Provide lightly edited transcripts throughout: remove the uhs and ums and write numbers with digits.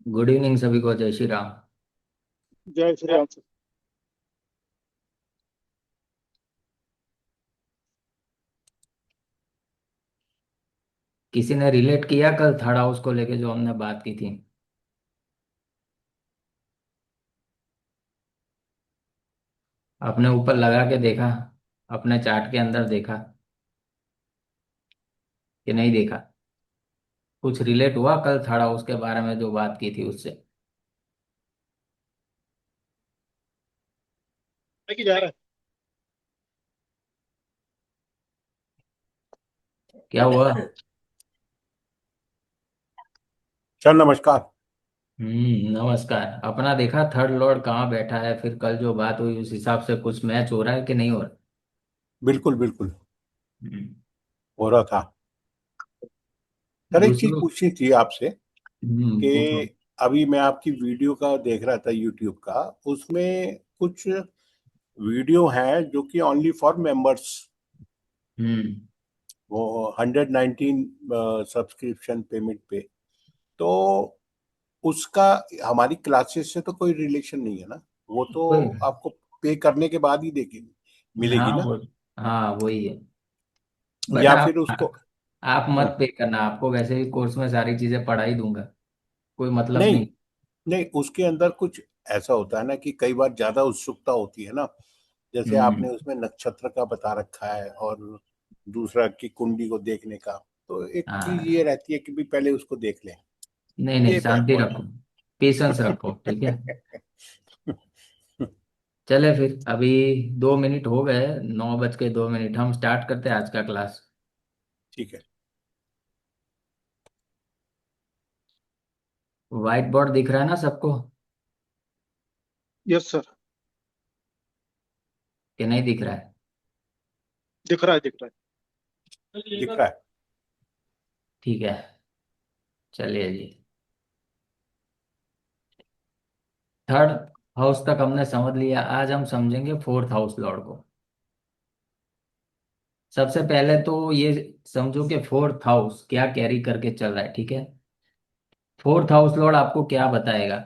Good evening सभी को। जय श्री राम। जय श्री राम सर। किसी ने रिलेट किया कल थर्ड हाउस को लेके जो हमने बात की थी? अपने ऊपर लगा के देखा? अपने चार्ट के अंदर देखा कि नहीं देखा? कुछ रिलेट हुआ कल थर्ड हाउस के बारे में जो बात की थी उससे? लेके जा रहा है। क्या हुआ? सर नमस्कार। नमस्कार। अपना देखा थर्ड लॉर्ड कहाँ बैठा है? फिर कल जो बात हुई उस हिसाब से कुछ मैच हो रहा है कि नहीं हो रहा? बिल्कुल बिल्कुल हम्म। हो रहा था। सर एक चीज दूसरों। पूछनी थी आपसे कि पूछो। अभी मैं आपकी वीडियो का देख रहा था यूट्यूब का। उसमें कुछ वीडियो हैं जो कि ओनली फॉर मेंबर्स। हम्म। वो 119 सब्सक्रिप्शन पेमेंट पे। तो उसका हमारी क्लासेस से तो कोई रिलेशन नहीं है ना। वो तो कोई। आपको पे करने के बाद ही देगी, मिलेगी हाँ ना। वो। हाँ वही है। बट या आप फिर उसको आप मत हाँ, पे करना। आपको वैसे भी कोर्स में सारी चीजें पढ़ा ही दूंगा। कोई मतलब नहीं नहीं। नहीं, उसके अंदर कुछ ऐसा होता है ना कि कई बार ज्यादा उत्सुकता होती है ना। जैसे हम्म। आपने उसमें नक्षत्र का बता रखा है और दूसरा की कुंडली को देखने का। तो एक चीज ये हाँ। रहती है कि भी पहले उसको देख लें। नहीं नहीं, ये शांति पॉइंट रखो। पेशेंस रखो, ठीक है। है। चले फिर अभी 2 मिनट हो गए। 9:02 हम स्टार्ट करते हैं आज का क्लास। ठीक है। व्हाइट बोर्ड दिख रहा है ना सबको? Yes sir. कि नहीं दिख रहा है? दिख रहा है दिख रहा है दिख रहा है। ठीक है। चलिए जी। थर्ड हाउस तक हमने समझ लिया। आज हम समझेंगे फोर्थ हाउस लॉर्ड को। सबसे पहले तो ये समझो कि फोर्थ हाउस क्या कैरी करके चल रहा है, ठीक है। फोर्थ हाउस लॉर्ड आपको क्या बताएगा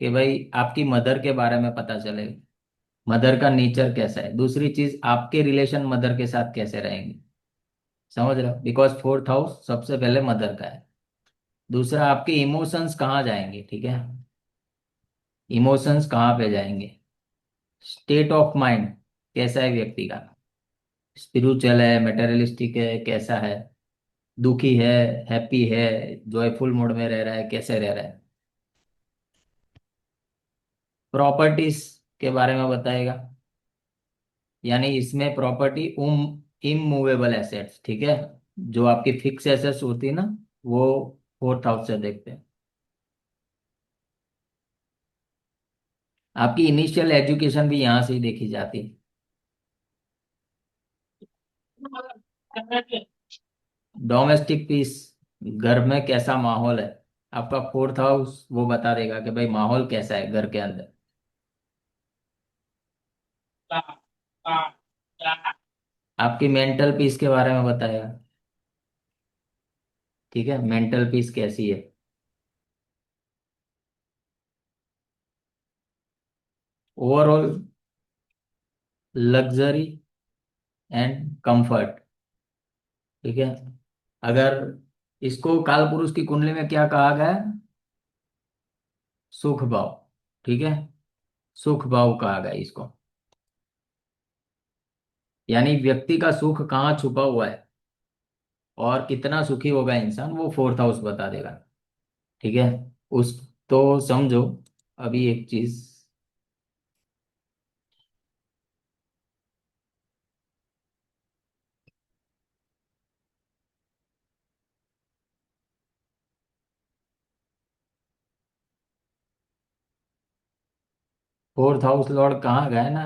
कि भाई आपकी मदर के बारे में पता चलेगा। मदर का नेचर कैसा है। दूसरी चीज, आपके रिलेशन मदर के साथ कैसे रहेंगे। समझ रहे हो? बिकॉज फोर्थ हाउस सबसे पहले मदर का है। दूसरा, आपके इमोशंस कहाँ जाएंगे, ठीक है। इमोशंस कहाँ पे जाएंगे। स्टेट ऑफ माइंड कैसा है व्यक्ति का। स्पिरिचुअल है, मटेरियलिस्टिक है, कैसा है। दुखी है, हैप्पी है, जॉयफुल मोड में रह रहा है, कैसे रह रहा है। प्रॉपर्टीज के बारे में बताएगा। यानी इसमें प्रॉपर्टी इमूवेबल एसेट्स, ठीक है। जो आपकी फिक्स एसेट्स होती है ना, वो फोर्थ हाउस से देखते हैं। आपकी इनिशियल एजुकेशन भी यहाँ से ही देखी जाती है। डोमेस्टिक पीस, घर में कैसा माहौल है। आपका फोर्थ हाउस वो बता देगा कि भाई माहौल कैसा है घर के अंदर। आपकी मेंटल पीस के बारे में बताएगा, ठीक है। मेंटल पीस कैसी है। ओवरऑल लग्जरी एंड कंफर्ट, ठीक है। अगर इसको काल पुरुष की कुंडली में क्या कहा गया है? सुख भाव, ठीक है। सुख भाव कहा गया इसको। यानी व्यक्ति का सुख कहाँ छुपा हुआ है और कितना सुखी होगा इंसान, वो फोर्थ हाउस बता देगा, ठीक है। उस तो समझो अभी एक चीज। फोर्थ हाउस लॉर्ड कहाँ गए ना,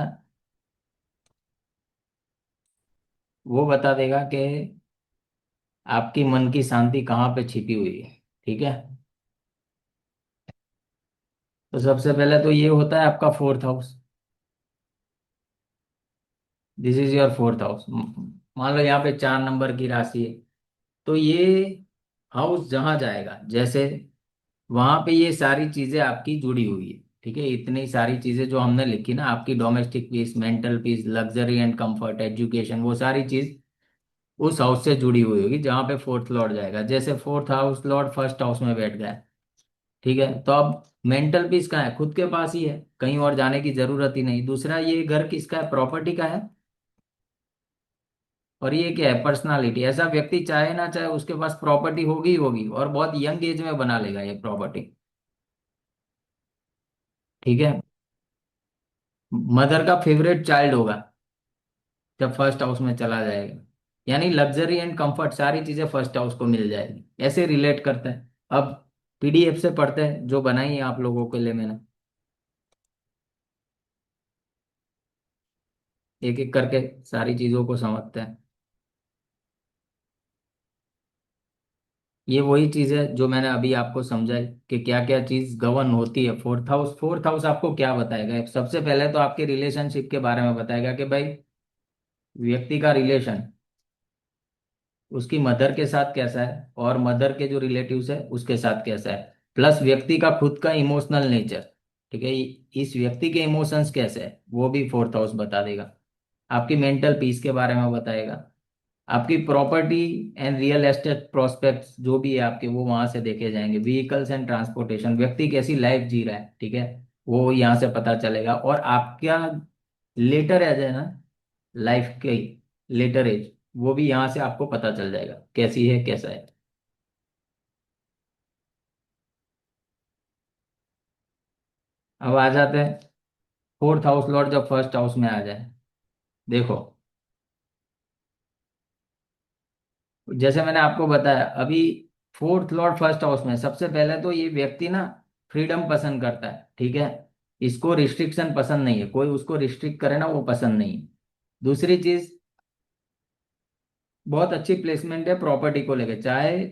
वो बता देगा कि आपकी मन की शांति कहाँ पे छिपी हुई है, ठीक है। तो सबसे पहले तो ये होता है आपका fourth house. This is your fourth house. मान लो यहाँ पे 4 नंबर की राशि है। तो ये हाउस जहां जाएगा, जैसे वहां पे ये सारी चीजें आपकी जुड़ी हुई है, ठीक है। इतनी सारी चीजें जो हमने लिखी ना, आपकी domestic peace, mental peace, luxury and comfort, education, वो सारी चीज उस हाउस से जुड़ी हुई होगी जहाँ पे फोर्थ लॉर्ड जाएगा। जैसे fourth house Lord first house में बैठ गया है, ठीक है, तो अब मेंटल पीस कहाँ है? खुद के पास ही है, कहीं और जाने की जरूरत ही नहीं। दूसरा, ये घर किसका है? प्रॉपर्टी का है। और ये क्या है? पर्सनालिटी। ऐसा व्यक्ति चाहे ना चाहे उसके पास प्रॉपर्टी होगी ही होगी, और बहुत यंग एज में बना लेगा ये प्रॉपर्टी, ठीक है। मदर का फेवरेट चाइल्ड होगा जब फर्स्ट हाउस में चला जाएगा। यानी लग्जरी एंड कंफर्ट सारी चीजें फर्स्ट हाउस को मिल जाएगी। ऐसे रिलेट करते हैं। अब पीडीएफ से पढ़ते हैं जो बनाई है आप लोगों के लिए मैंने, एक एक करके सारी चीजों को समझते हैं। ये वही चीज है जो मैंने अभी आपको समझाई कि क्या क्या चीज गवर्न होती है। फोर्थ हाउस, फोर्थ हाउस आपको क्या बताएगा? सबसे पहले तो आपके रिलेशनशिप के बारे में बताएगा कि भाई व्यक्ति का रिलेशन उसकी मदर के साथ कैसा है, और मदर के जो रिलेटिव्स है उसके साथ कैसा है, प्लस व्यक्ति का खुद का इमोशनल नेचर, ठीक है। इस व्यक्ति के इमोशंस कैसे है वो भी फोर्थ हाउस बता देगा। आपकी मेंटल पीस के बारे में बताएगा। आपकी property and real estate prospects जो भी है आपके, वो वहां से देखे जाएंगे। व्हीकल्स एंड ट्रांसपोर्टेशन, व्यक्ति कैसी लाइफ जी रहा है, ठीक है, वो यहाँ से पता चलेगा। और आपका लेटर एज है ना, लाइफ के लेटर एज, वो भी यहाँ से आपको पता चल जाएगा कैसी है, कैसा है। अब आ जाते हैं फोर्थ हाउस लॉर्ड जब फर्स्ट हाउस में आ जाए। देखो, जैसे मैंने आपको बताया अभी, फोर्थ लॉर्ड फर्स्ट हाउस में, सबसे पहले तो ये व्यक्ति ना फ्रीडम पसंद करता है, ठीक है। इसको रिस्ट्रिक्शन पसंद नहीं है, कोई उसको रिस्ट्रिक्ट करे ना वो पसंद नहीं है। दूसरी चीज, बहुत अच्छी प्लेसमेंट है प्रॉपर्टी को लेके। चाहे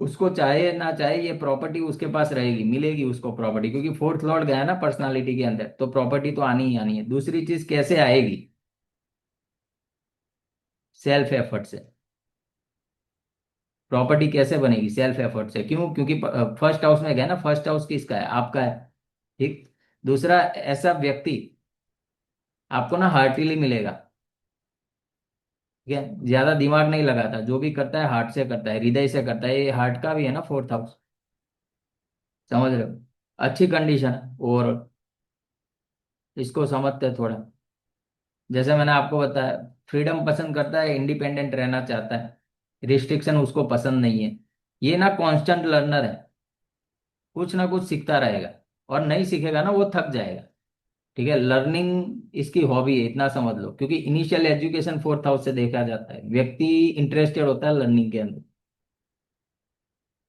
उसको चाहे ना चाहे ये प्रॉपर्टी उसके पास रहेगी, मिलेगी उसको प्रॉपर्टी, क्योंकि फोर्थ लॉर्ड गया ना पर्सनालिटी के अंदर, तो प्रॉपर्टी तो आनी ही आनी है। दूसरी चीज कैसे आएगी? सेल्फ एफर्ट से। प्रॉपर्टी कैसे बनेगी? सेल्फ एफर्ट से। क्यों? क्योंकि फर्स्ट हाउस में गया ना, फर्स्ट हाउस किसका है? आपका है, ठीक। दूसरा, ऐसा व्यक्ति आपको ना हार्टली मिलेगा, ठीक है। ज्यादा दिमाग नहीं लगाता, जो भी करता है हार्ट से करता है, हृदय से करता है। ये हार्ट का भी है ना फोर्थ हाउस, समझ रहे हो। अच्छी कंडीशन है। और इसको समझते हैं थोड़ा। जैसे मैंने आपको बताया, फ्रीडम पसंद करता है, इंडिपेंडेंट रहना चाहता है, रिस्ट्रिक्शन उसको पसंद नहीं है। ये ना कांस्टेंट लर्नर है, कुछ ना कुछ सीखता रहेगा, और नहीं सीखेगा ना वो थक जाएगा, ठीक है। लर्निंग इसकी हॉबी है, इतना समझ लो। क्योंकि इनिशियल एजुकेशन फोर्थ हाउस से देखा जाता है, व्यक्ति इंटरेस्टेड होता है लर्निंग के अंदर।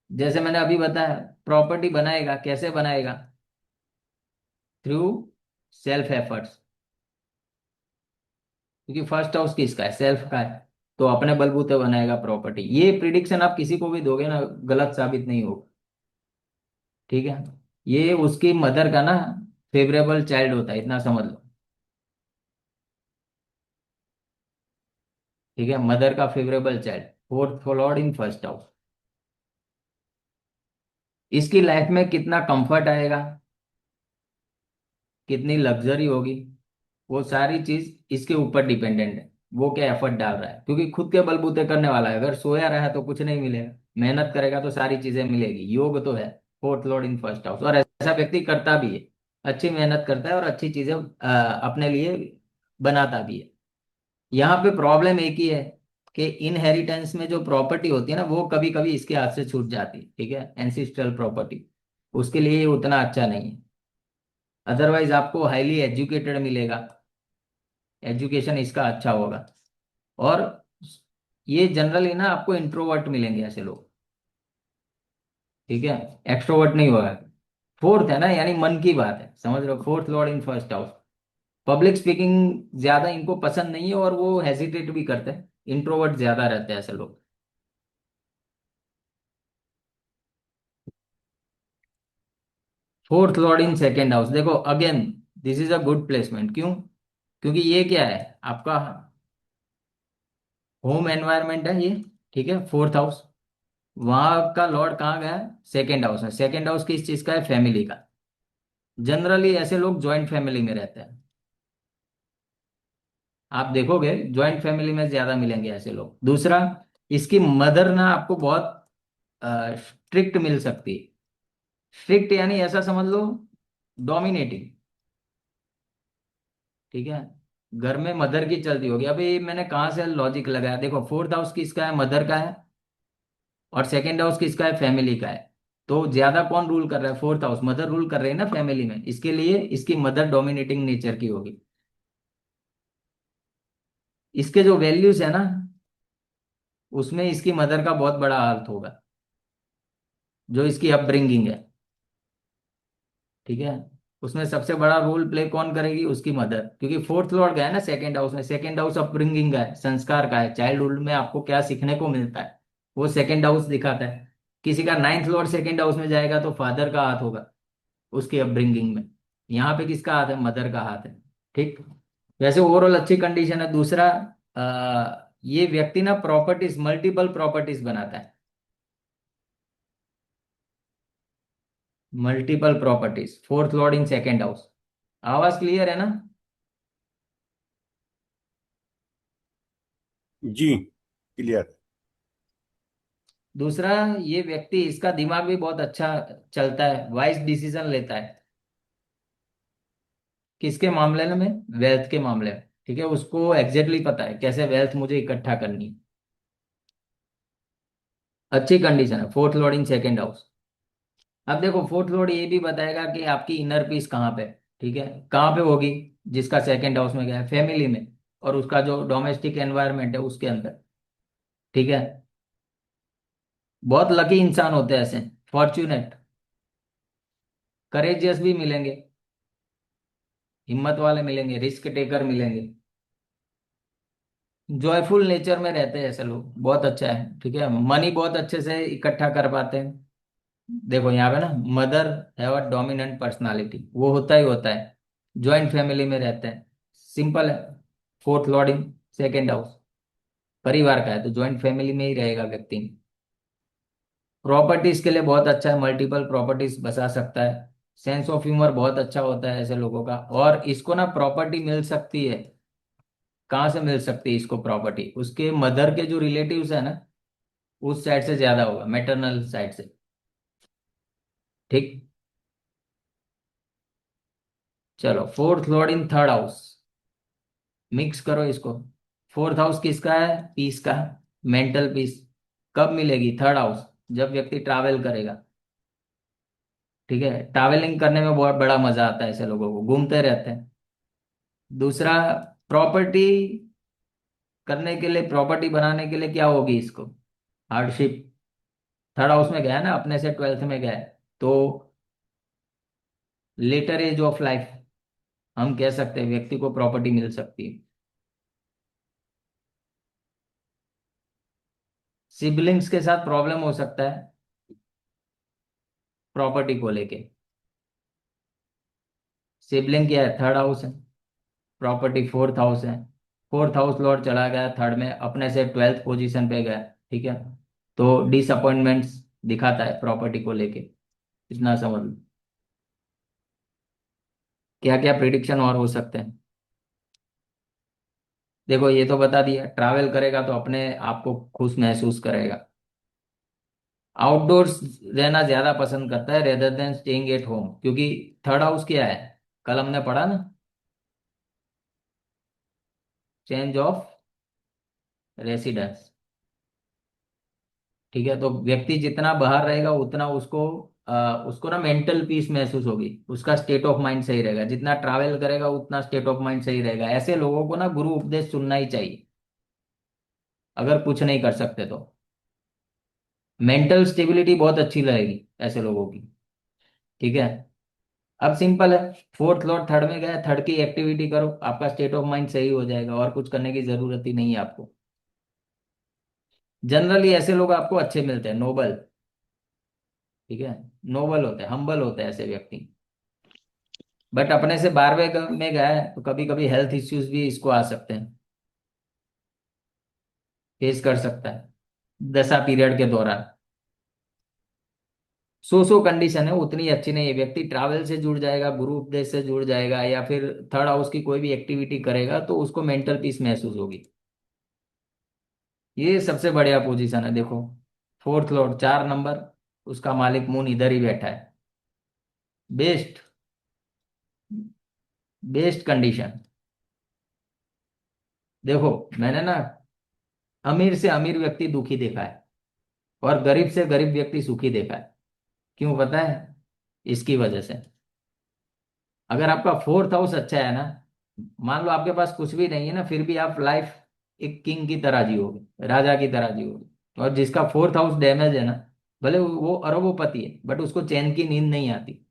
जैसे मैंने अभी बताया, प्रॉपर्टी बनाएगा, कैसे बनाएगा? Through self efforts. क्योंकि फर्स्ट हाउस किसका है? सेल्फ का है, तो अपने बलबूते बनाएगा प्रॉपर्टी। ये प्रिडिक्शन आप किसी को भी दोगे ना, गलत साबित नहीं होगा, ठीक है। ये उसकी मदर का ना फेवरेबल चाइल्ड होता है, इतना समझ लो, ठीक है। मदर का favourable child, fourth lord in first house. इसकी लाइफ में कितना कंफर्ट आएगा, कितनी लग्जरी होगी, वो सारी चीज इसके ऊपर डिपेंडेंट है। वो क्या एफर्ट डाल रहा है, क्योंकि खुद के बलबूते करने वाला है। अगर सोया रहा तो कुछ नहीं मिलेगा, मेहनत करेगा तो सारी चीजें मिलेगी। योग तो है fourth lord in first house, और ऐसा व्यक्ति करता भी है, अच्छी मेहनत करता है और अच्छी चीजें अपने लिए बनाता भी है। यहाँ पे प्रॉब्लम एक ही है कि इनहेरिटेंस में जो प्रॉपर्टी होती है ना, वो कभी कभी इसके हाथ से छूट जाती है, ठीक है, एंसिस्ट्रल प्रॉपर्टी। उसके लिए ये उतना अच्छा नहीं है। अदरवाइज आपको हाईली एजुकेटेड मिलेगा, एजुकेशन इसका अच्छा होगा। और ये जनरली ना आपको इंट्रोवर्ट मिलेंगे ऐसे लोग, ठीक है, एक्सट्रोवर्ट नहीं होगा। फोर्थ है ना, यानी मन की बात है, समझ रहे हो। Fourth lord in first house, public speaking ज्यादा इनको पसंद नहीं है, और वो हेजिटेट भी करते हैं। इंट्रोवर्ट ज्यादा रहते हैं ऐसे लोग। Fourth lord in second house, देखो again this is a good placement. क्यों? क्योंकि ये क्या है आपका? होम एनवायरनमेंट है ये, ठीक है, फोर्थ हाउस। वहां का लॉर्ड कहाँ गया? सेकेंड हाउस में। सेकेंड हाउस किस चीज का है? फैमिली का। जनरली ऐसे लोग ज्वाइंट फैमिली में रहते हैं। आप देखोगे ज्वाइंट फैमिली में ज्यादा मिलेंगे ऐसे लोग। दूसरा, इसकी मदर ना आपको बहुत स्ट्रिक्ट मिल सकती है। स्ट्रिक्ट यानी ऐसा समझ लो, डोमिनेटिंग। ठीक है। घर में मदर की चलती होगी। अभी मैंने कहाँ से लॉजिक लगाया, देखो फोर्थ हाउस किसका है? मदर का है। और सेकेंड हाउस किसका है? फैमिली का है। तो ज्यादा कौन रूल कर रहा है? Fourth house. मदर रूल कर रही है ना फैमिली में, इसके लिए इसकी मदर डोमिनेटिंग नेचर की होगी। इसके जो वैल्यूज है ना, उसमें इसकी मदर का बहुत बड़ा हाथ होगा, जो इसकी अपब्रिंगिंग है। ठीक है। उसमें सबसे बड़ा रोल प्ले कौन करेगी? उसकी मदर, क्योंकि फोर्थ लॉर्ड गया है ना सेकंड हाउस में। सेकंड हाउस अपब्रिंगिंग का है, संस्कार का है, चाइल्डहुड में आपको क्या सीखने को मिलता है, वो सेकंड हाउस दिखाता है। किसी का नाइन्थ लॉर्ड सेकंड हाउस में जाएगा तो फादर का हाथ होगा उसकी अपब्रिंगिंग में। यहाँ पे किसका हाथ है? मदर का हाथ है। ठीक। वैसे ओवरऑल अच्छी कंडीशन है। दूसरा, ये व्यक्ति ना प्रॉपर्टीज, मल्टीपल प्रॉपर्टीज बनाता है। Multiple properties, fourth lord in second house. आवाज क्लियर है ना? जी, क्लियर। दूसरा, ये व्यक्ति, इसका दिमाग भी बहुत अच्छा चलता है, वाइज डिसीजन लेता है। किसके मामले में? वेल्थ के मामले में। ठीक है, उसको एग्जैक्टली पता है कैसे वेल्थ मुझे इकट्ठा करनी है। अच्छी कंडीशन है fourth lord in second house. अब देखो फोर्थ लॉर्ड ये भी बताएगा कि आपकी इनर पीस कहाँ पे है। ठीक है। कहाँ पे होगी? जिसका सेकेंड हाउस में गया है, फैमिली में, और उसका जो डोमेस्टिक एनवायरनमेंट है उसके अंदर। ठीक है। बहुत लकी इंसान होते हैं ऐसे, फॉर्चुनेट, करेजियस भी मिलेंगे, हिम्मत वाले मिलेंगे, रिस्क टेकर मिलेंगे, जॉयफुल नेचर में रहते हैं ऐसे लोग, बहुत अच्छा है। ठीक है। मनी बहुत अच्छे से इकट्ठा कर पाते हैं। देखो यहाँ पे ना, mother have a dominant personality, वो होता ही होता है। ज्वाइंट फैमिली में रहते हैं, सिंपल है। Fourth lord in second house, परिवार का है तो ज्वाइंट फैमिली में ही रहेगा व्यक्ति। प्रॉपर्टीज के लिए बहुत अच्छा है, मल्टीपल प्रॉपर्टीज बसा सकता है। सेंस ऑफ ह्यूमर बहुत अच्छा होता है ऐसे लोगों का। और इसको ना प्रॉपर्टी मिल सकती है। कहाँ से मिल सकती है इसको प्रॉपर्टी? उसके मदर के जो रिलेटिव्स है ना, उस साइड से ज्यादा होगा, मैटरनल साइड से। ठीक। चलो, fourth lord in third house, mix करो इसको। फोर्थ हाउस किसका है? पीस का, मेंटल पीस। कब मिलेगी? थर्ड हाउस, जब व्यक्ति ट्रैवल करेगा। ठीक है। ट्रैवलिंग करने में बहुत बड़ा मजा आता है ऐसे लोगों को, घूमते रहते हैं। दूसरा, प्रॉपर्टी करने के लिए, प्रॉपर्टी बनाने के लिए क्या होगी इसको? हार्डशिप। थर्ड हाउस में गया है ना, अपने से ट्वेल्थ में गया है, तो लेटर एज ऑफ लाइफ हम कह सकते हैं व्यक्ति को प्रॉपर्टी मिल सकती है। सिबलिंग्स के साथ प्रॉब्लम हो सकता है प्रॉपर्टी को लेके। सिबलिंग क्या है? थर्ड हाउस है। प्रॉपर्टी फोर्थ हाउस है। फोर्थ हाउस लॉर्ड चला गया थर्ड में, अपने से ट्वेल्थ पोजीशन पे गया। ठीक है। तो डिसअपॉइंटमेंट्स दिखाता है प्रॉपर्टी को लेके, इतना समझ लो। क्या क्या प्रिडिक्शन और हो सकते हैं? देखो ये तो बता दिया, ट्रैवल करेगा तो अपने आप को खुश महसूस करेगा। आउटडोर्स रहना ज्यादा पसंद करता है rather than staying at home, क्योंकि थर्ड हाउस क्या है? कल हमने पढ़ा ना, चेंज ऑफ रेसिडेंस। ठीक है। तो व्यक्ति जितना बाहर रहेगा उतना उसको ना मेंटल पीस महसूस होगी, उसका स्टेट ऑफ माइंड सही रहेगा। जितना ट्रैवल करेगा उतना स्टेट ऑफ माइंड सही रहेगा। ऐसे लोगों को ना गुरु उपदेश सुनना ही चाहिए, अगर कुछ नहीं कर सकते तो। मेंटल स्टेबिलिटी बहुत अच्छी रहेगी ऐसे लोगों की। ठीक है। अब सिंपल है, फोर्थ लॉर्ड थर्ड में गया, थर्ड की एक्टिविटी करो, आपका स्टेट ऑफ माइंड सही हो जाएगा, और कुछ करने की जरूरत ही नहीं है आपको। जनरली ऐसे लोग आपको अच्छे मिलते हैं, नोबल। ठीक है। नोबल होते हैं, हम्बल होते हैं ऐसे व्यक्ति। बट अपने से 12वें में गया है तो कभी कभी हेल्थ इश्यूज भी इसको आ सकते हैं, फेस कर सकता है दशा पीरियड के दौरान। सो कंडीशन है, उतनी अच्छी नहीं है। व्यक्ति ट्रैवल से जुड़ जाएगा, गुरु उपदेश से जुड़ जाएगा, या फिर थर्ड हाउस की कोई भी एक्टिविटी करेगा तो उसको मेंटल पीस महसूस होगी। ये सबसे बढ़िया पोजीशन है देखो। फोर्थ लॉर्ड 4 नंबर, उसका मालिक मून इधर ही बैठा है। Best, best condition. देखो, मैंने ना अमीर से अमीर व्यक्ति दुखी देखा है, और गरीब से गरीब व्यक्ति सुखी देखा है। क्यों पता है? इसकी वजह से। अगर आपका फोर्थ हाउस अच्छा है ना, मान लो आपके पास कुछ भी नहीं है ना, फिर भी आप लाइफ एक किंग की तरह जियोगे, राजा की तरह जियोगे। और जिसका फोर्थ हाउस डैमेज है ना, भले वो अरबोपति है बट उसको चैन की नींद नहीं आती।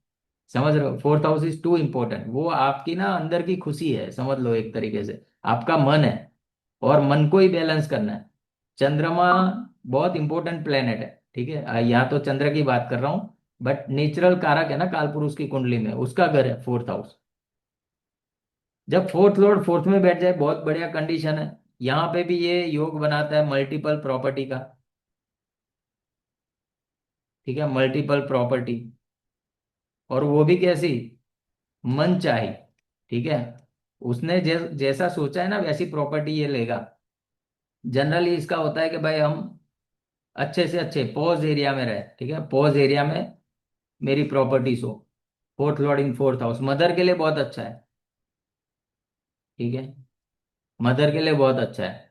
समझ रहे हो? Fourth house is too important. वो आपकी ना अंदर की खुशी है, समझ लो एक तरीके से। आपका मन है, और मन को ही बैलेंस करना है। चंद्रमा बहुत इंपॉर्टेंट प्लेनेट है, ठीक है। यहाँ तो चंद्र की बात कर रहा हूँ, बट नेचुरल कारक है ना कालपुरुष की कुंडली में, उसका घर है फोर्थ हाउस। जब फोर्थ लॉर्ड फोर्थ में बैठ जाए, बहुत बढ़िया कंडीशन है। यहाँ पे भी ये योग बनाता है मल्टीपल प्रॉपर्टी का। ठीक है, मल्टीपल प्रॉपर्टी। और वो भी कैसी? मन चाही। ठीक है, उसने जैसा सोचा है ना वैसी प्रॉपर्टी ये लेगा। जनरली इसका होता है कि भाई हम अच्छे से अच्छे पॉज एरिया में रहे, ठीक है, पॉज एरिया में मेरी प्रॉपर्टीज हो। Fourth lord in fourth house mother के लिए बहुत अच्छा है। ठीक है, मदर के लिए बहुत अच्छा है।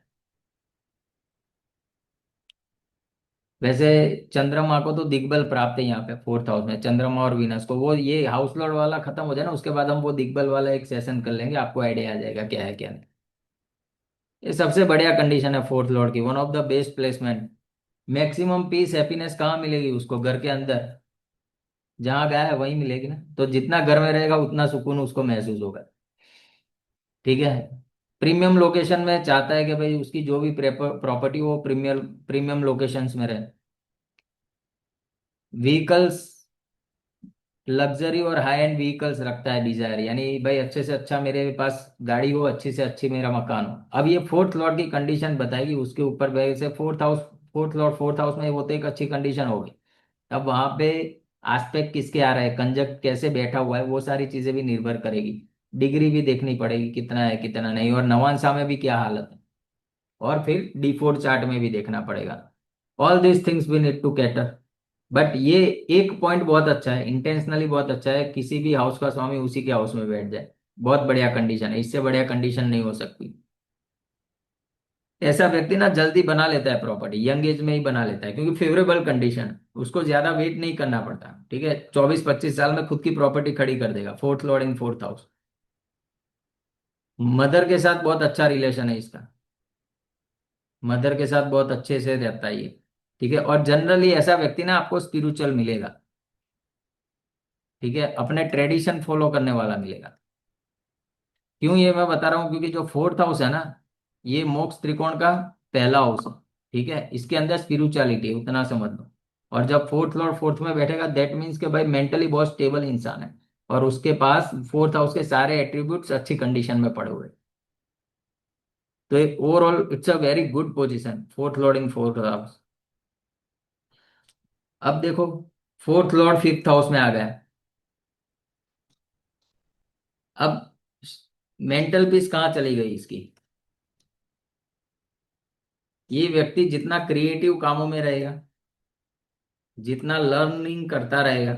वैसे चंद्रमा को तो दिग्बल प्राप्त है यहाँ पे फोर्थ हाउस में, चंद्रमा और वीनस को। वो ये हाउस लॉर्ड वाला खत्म हो जाए ना, उसके बाद हम वो दिग्बल वाला एक सेशन कर लेंगे, आपको आइडिया आ जाएगा क्या है क्या नहीं। ये सबसे बढ़िया कंडीशन है फोर्थ लॉर्ड की, one of the best placement. Maximum piece happiness कहाँ मिलेगी उसको? घर के अंदर। जहाँ गया है वहीं मिलेगी ना। तो जितना घर में रहेगा उतना सुकून उसको महसूस होगा। ठीक है। प्रीमियम लोकेशन में चाहता है कि भाई उसकी जो भी प्रॉपर्टी वो प्रीमियम प्रीमियम लोकेशंस में रहे। व्हीकल्स, लग्जरी और हाई एंड व्हीकल्स रखता है डिजायर, यानी भाई अच्छे से अच्छा मेरे पास गाड़ी हो, अच्छी से अच्छी मेरा मकान हो। अब ये फोर्थ लॉर्ड की कंडीशन बताएगी उसके ऊपर। वैसे fourth house, fourth Lord fourth house में वो तो एक अच्छी कंडीशन होगी। अब वहां पे आस्पेक्ट किसके आ रहा है, कंजक्ट कैसे बैठा हुआ है, वो सारी चीजें भी निर्भर करेगी। डिग्री भी देखनी पड़ेगी कितना है कितना नहीं, और नवांशा में भी क्या हालत है। और फिर D4 चार्ट में भी देखना पड़ेगा। All this things we need to cater. But ये एक पॉइंट बहुत अच्छा है, इंटेंशनली बहुत अच्छा है, किसी भी हाउस का स्वामी उसी के हाउस में बैठ जाए। बहुत बढ़िया कंडीशन है, इससे बढ़िया कंडीशन नहीं हो सकती। ऐसा व्यक्ति ना जल्दी बना लेता है प्रॉपर्टी, यंग एज में ही बना लेता है, क्योंकि फेवरेबल कंडीशन, उसको ज्यादा वेट नहीं करना पड़ता। ठीक है, 24-25 साल में खुद की प्रॉपर्टी खड़ी कर देगा। Fourth lord in fourth house. Mother के साथ बहुत अच्छा रिलेशन है इसका। मदर के साथ बहुत अच्छे से रहता है ये। ठीक है, और जनरली ऐसा व्यक्ति ना आपको स्पिरिचुअल मिलेगा। ठीक है, अपने ट्रेडिशन फॉलो करने वाला मिलेगा। क्यों ये मैं बता रहा हूँ? क्योंकि जो फोर्थ हाउस है ना, ये मोक्ष त्रिकोण का पहला हाउस है। ठीक है, इसके अंदर स्पिरिचुअलिटी उतना समझ लो। और जब फोर्थ लॉर्ड फोर्थ में बैठेगा, दैट मीन्स कि भाई मेंटली बहुत स्टेबल इंसान है, और उसके पास फोर्थ हाउस के सारे एट्रीब्यूट्स अच्छी कंडीशन में पड़े हुए हैं। तो एक overall it's a very good position, fourth lord in fourth house. अब देखो, फोर्थ लॉर्ड फिफ्थ हाउस में आ गया। अब मेंटल पीस कहाँ चली गई इसकी? ये व्यक्ति जितना क्रिएटिव कामों में रहेगा, जितना लर्निंग करता रहेगा,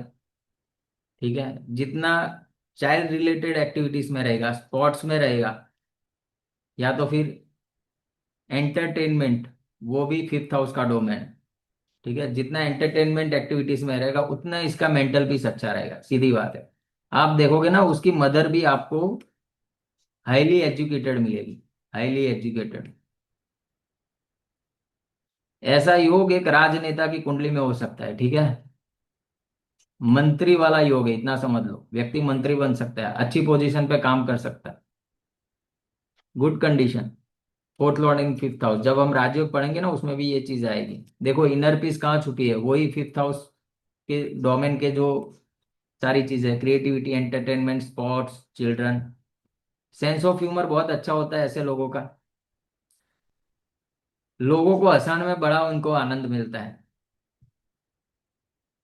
ठीक है, जितना चाइल्ड रिलेटेड एक्टिविटीज में रहेगा, स्पोर्ट्स में रहेगा, या तो फिर एंटरटेनमेंट, वो भी फिफ्थ हाउस का डोमेन। ठीक है, जितना एंटरटेनमेंट एक्टिविटीज में रहेगा उतना इसका मेंटल पीस अच्छा रहेगा, सीधी बात है। आप देखोगे ना, उसकी मदर भी आपको हाईली एजुकेटेड मिलेगी, हाईली एजुकेटेड। ऐसा योग एक राजनेता की कुंडली में हो सकता है। ठीक है, मंत्री वाला योग है, इतना समझ लो। व्यक्ति मंत्री बन सकता है, अच्छी पोजीशन पे काम कर सकता है। Good condition. Fourth lord in fifth house, जब हम राजयोग पढ़ेंगे ना उसमें भी ये चीज आएगी। देखो इनर पीस कहाँ छुपी है, वही फिफ्थ हाउस के डोमेन के जो सारी चीजें, creativity, entertainment, sports, children. Sense of humour बहुत अच्छा होता है ऐसे लोगों का। लोगों को हंसाने में बड़ा उनको आनंद मिलता है।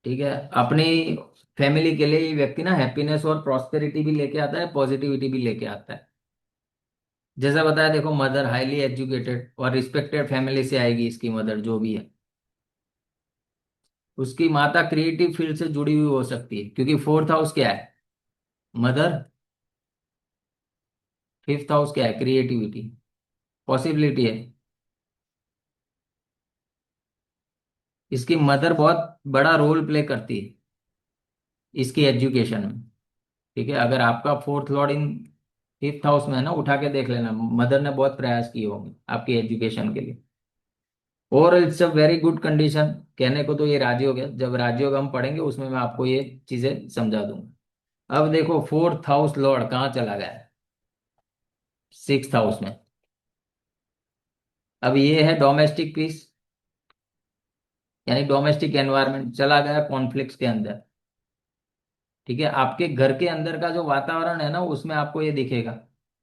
ठीक है। अपनी फैमिली के लिए ये व्यक्ति ना हैप्पीनेस और प्रॉस्पेरिटी भी लेके आता है, पॉजिटिविटी भी लेके आता है। जैसा बताया, देखो मदर हाईली एजुकेटेड और रिस्पेक्टेड फैमिली से आएगी इसकी मदर जो भी है। उसकी माता क्रिएटिव फील्ड से जुड़ी हुई हो सकती है, क्योंकि फोर्थ हाउस क्या है, मदर। फिफ्थ हाउस क्या है, क्रिएटिविटी, पॉसिबिलिटी है। इसकी मदर बहुत बड़ा रोल प्ले करती है इसकी एजुकेशन में। ठीक है, अगर आपका fourth lord in fifth house में है ना, उठा के देख लेना, मदर ने बहुत प्रयास किए होंगे आपकी एजुकेशन के लिए। और it's a very good condition. कहने को तो ये राजयोग हो गया, जब राजयोग हम पढ़ेंगे उसमें मैं आपको ये चीजें समझा दूंगा। अब देखो फोर्थ हाउस लॉर्ड कहाँ चला गया है, सिक्स्थ हाउस में। अब ये है डोमेस्टिक पीस, यानी डोमेस्टिक एनवायरनमेंट, चला गया कॉन्फ्लिक्ट्स के अंदर। ठीक है, आपके घर के अंदर का जो वातावरण है ना, उसमें आपको ये दिखेगा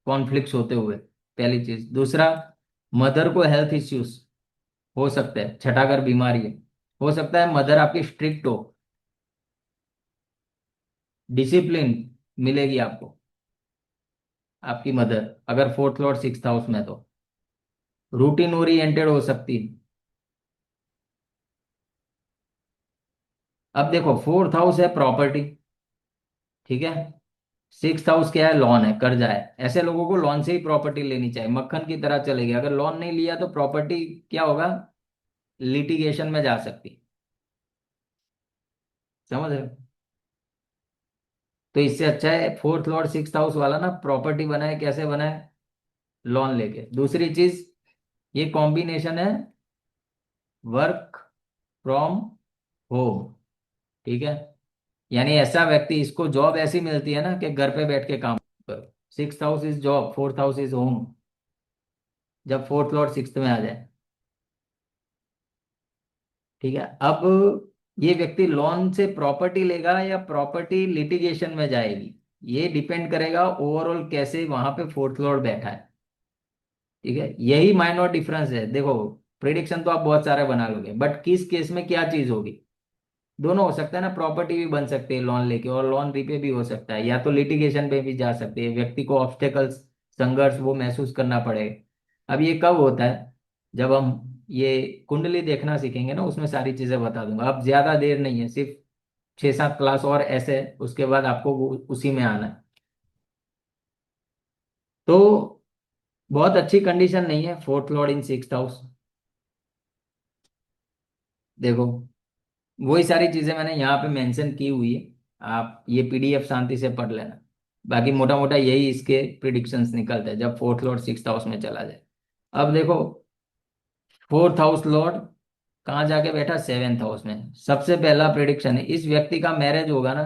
कॉन्फ्लिक्ट्स होते हुए। पहली चीज। दूसरा, मदर को हेल्थ इश्यूज हो सकते हैं, छठा घर बीमारी है। हो सकता है मदर आपकी स्ट्रिक्ट हो, डिसिप्लिन मिलेगी आपको आपकी मदर, अगर फोर्थ लॉर्ड सिक्स्थ हाउस में तो रूटीन ओरिएंटेड हो सकती है। अब देखो फोर्थ हाउस है प्रॉपर्टी, ठीक है। सिक्स्थ हाउस क्या है, लॉन है, कर्जा है। ऐसे लोगों को लॉन से ही प्रॉपर्टी लेनी चाहिए, मक्खन की तरह चलेगी। अगर लॉन नहीं लिया तो प्रॉपर्टी क्या होगा, लिटिगेशन में जा सकती। समझ रहे हो? तो इससे अच्छा है फोर्थ लॉर्ड सिक्स्थ हाउस वाला ना प्रॉपर्टी बनाए, कैसे बनाए, लोन लेके। दूसरी चीज, ये कॉम्बिनेशन है वर्क फ्रॉम होम, ठीक है। यानी ऐसा व्यक्ति, इसको जॉब ऐसी मिलती है ना कि घर पे बैठ के काम करो। Sixth house is job, fourth house is home, जब फोर्थ लॉर्ड सिक्स्थ में आ जाए। ठीक है। अब ये व्यक्ति लोन से प्रॉपर्टी लेगा या प्रॉपर्टी लिटिगेशन में जाएगी, ये डिपेंड करेगा ओवरऑल कैसे वहां पे फोर्थ लॉर्ड बैठा है। ठीक है, यही माइनर डिफरेंस है। देखो प्रिडिक्शन तो आप बहुत सारे बना लोगे, बट किस केस में क्या चीज होगी। दोनों हो सकता है ना, प्रॉपर्टी भी बन सकती है लोन लेके, और लोन रीपे भी हो सकता है, या तो लिटिगेशन पे भी जा सकती है। व्यक्ति को ऑब्स्टेकल्स, संघर्ष वो महसूस करना पड़ेगा। अब ये कब होता है, जब हम ये कुंडली देखना सीखेंगे ना, उसमें सारी चीजें बता दूंगा। अब ज्यादा देर नहीं है, सिर्फ 6-7 क्लास और ऐसे, उसके बाद आपको उसी में आना है। तो बहुत अच्छी कंडीशन नहीं है फोर्थ लॉर्ड इन सिक्स्थ हाउस। देखो वही सारी चीजें मैंने यहाँ पे मेंशन की हुई है, आप ये पीडीएफ शांति से पढ़ लेना। बाकी मोटा मोटा यही इसके प्रिडिक्शंस निकलते हैं जब फोर्थ लॉर्ड सिक्स्थ हाउस में चला जाए। अब देखो फोर्थ हाउस लॉर्ड कहाँ जाके बैठा, सेवेंथ हाउस में। सबसे पहला प्रिडिक्शन है, इस व्यक्ति का मैरिज होगा ना,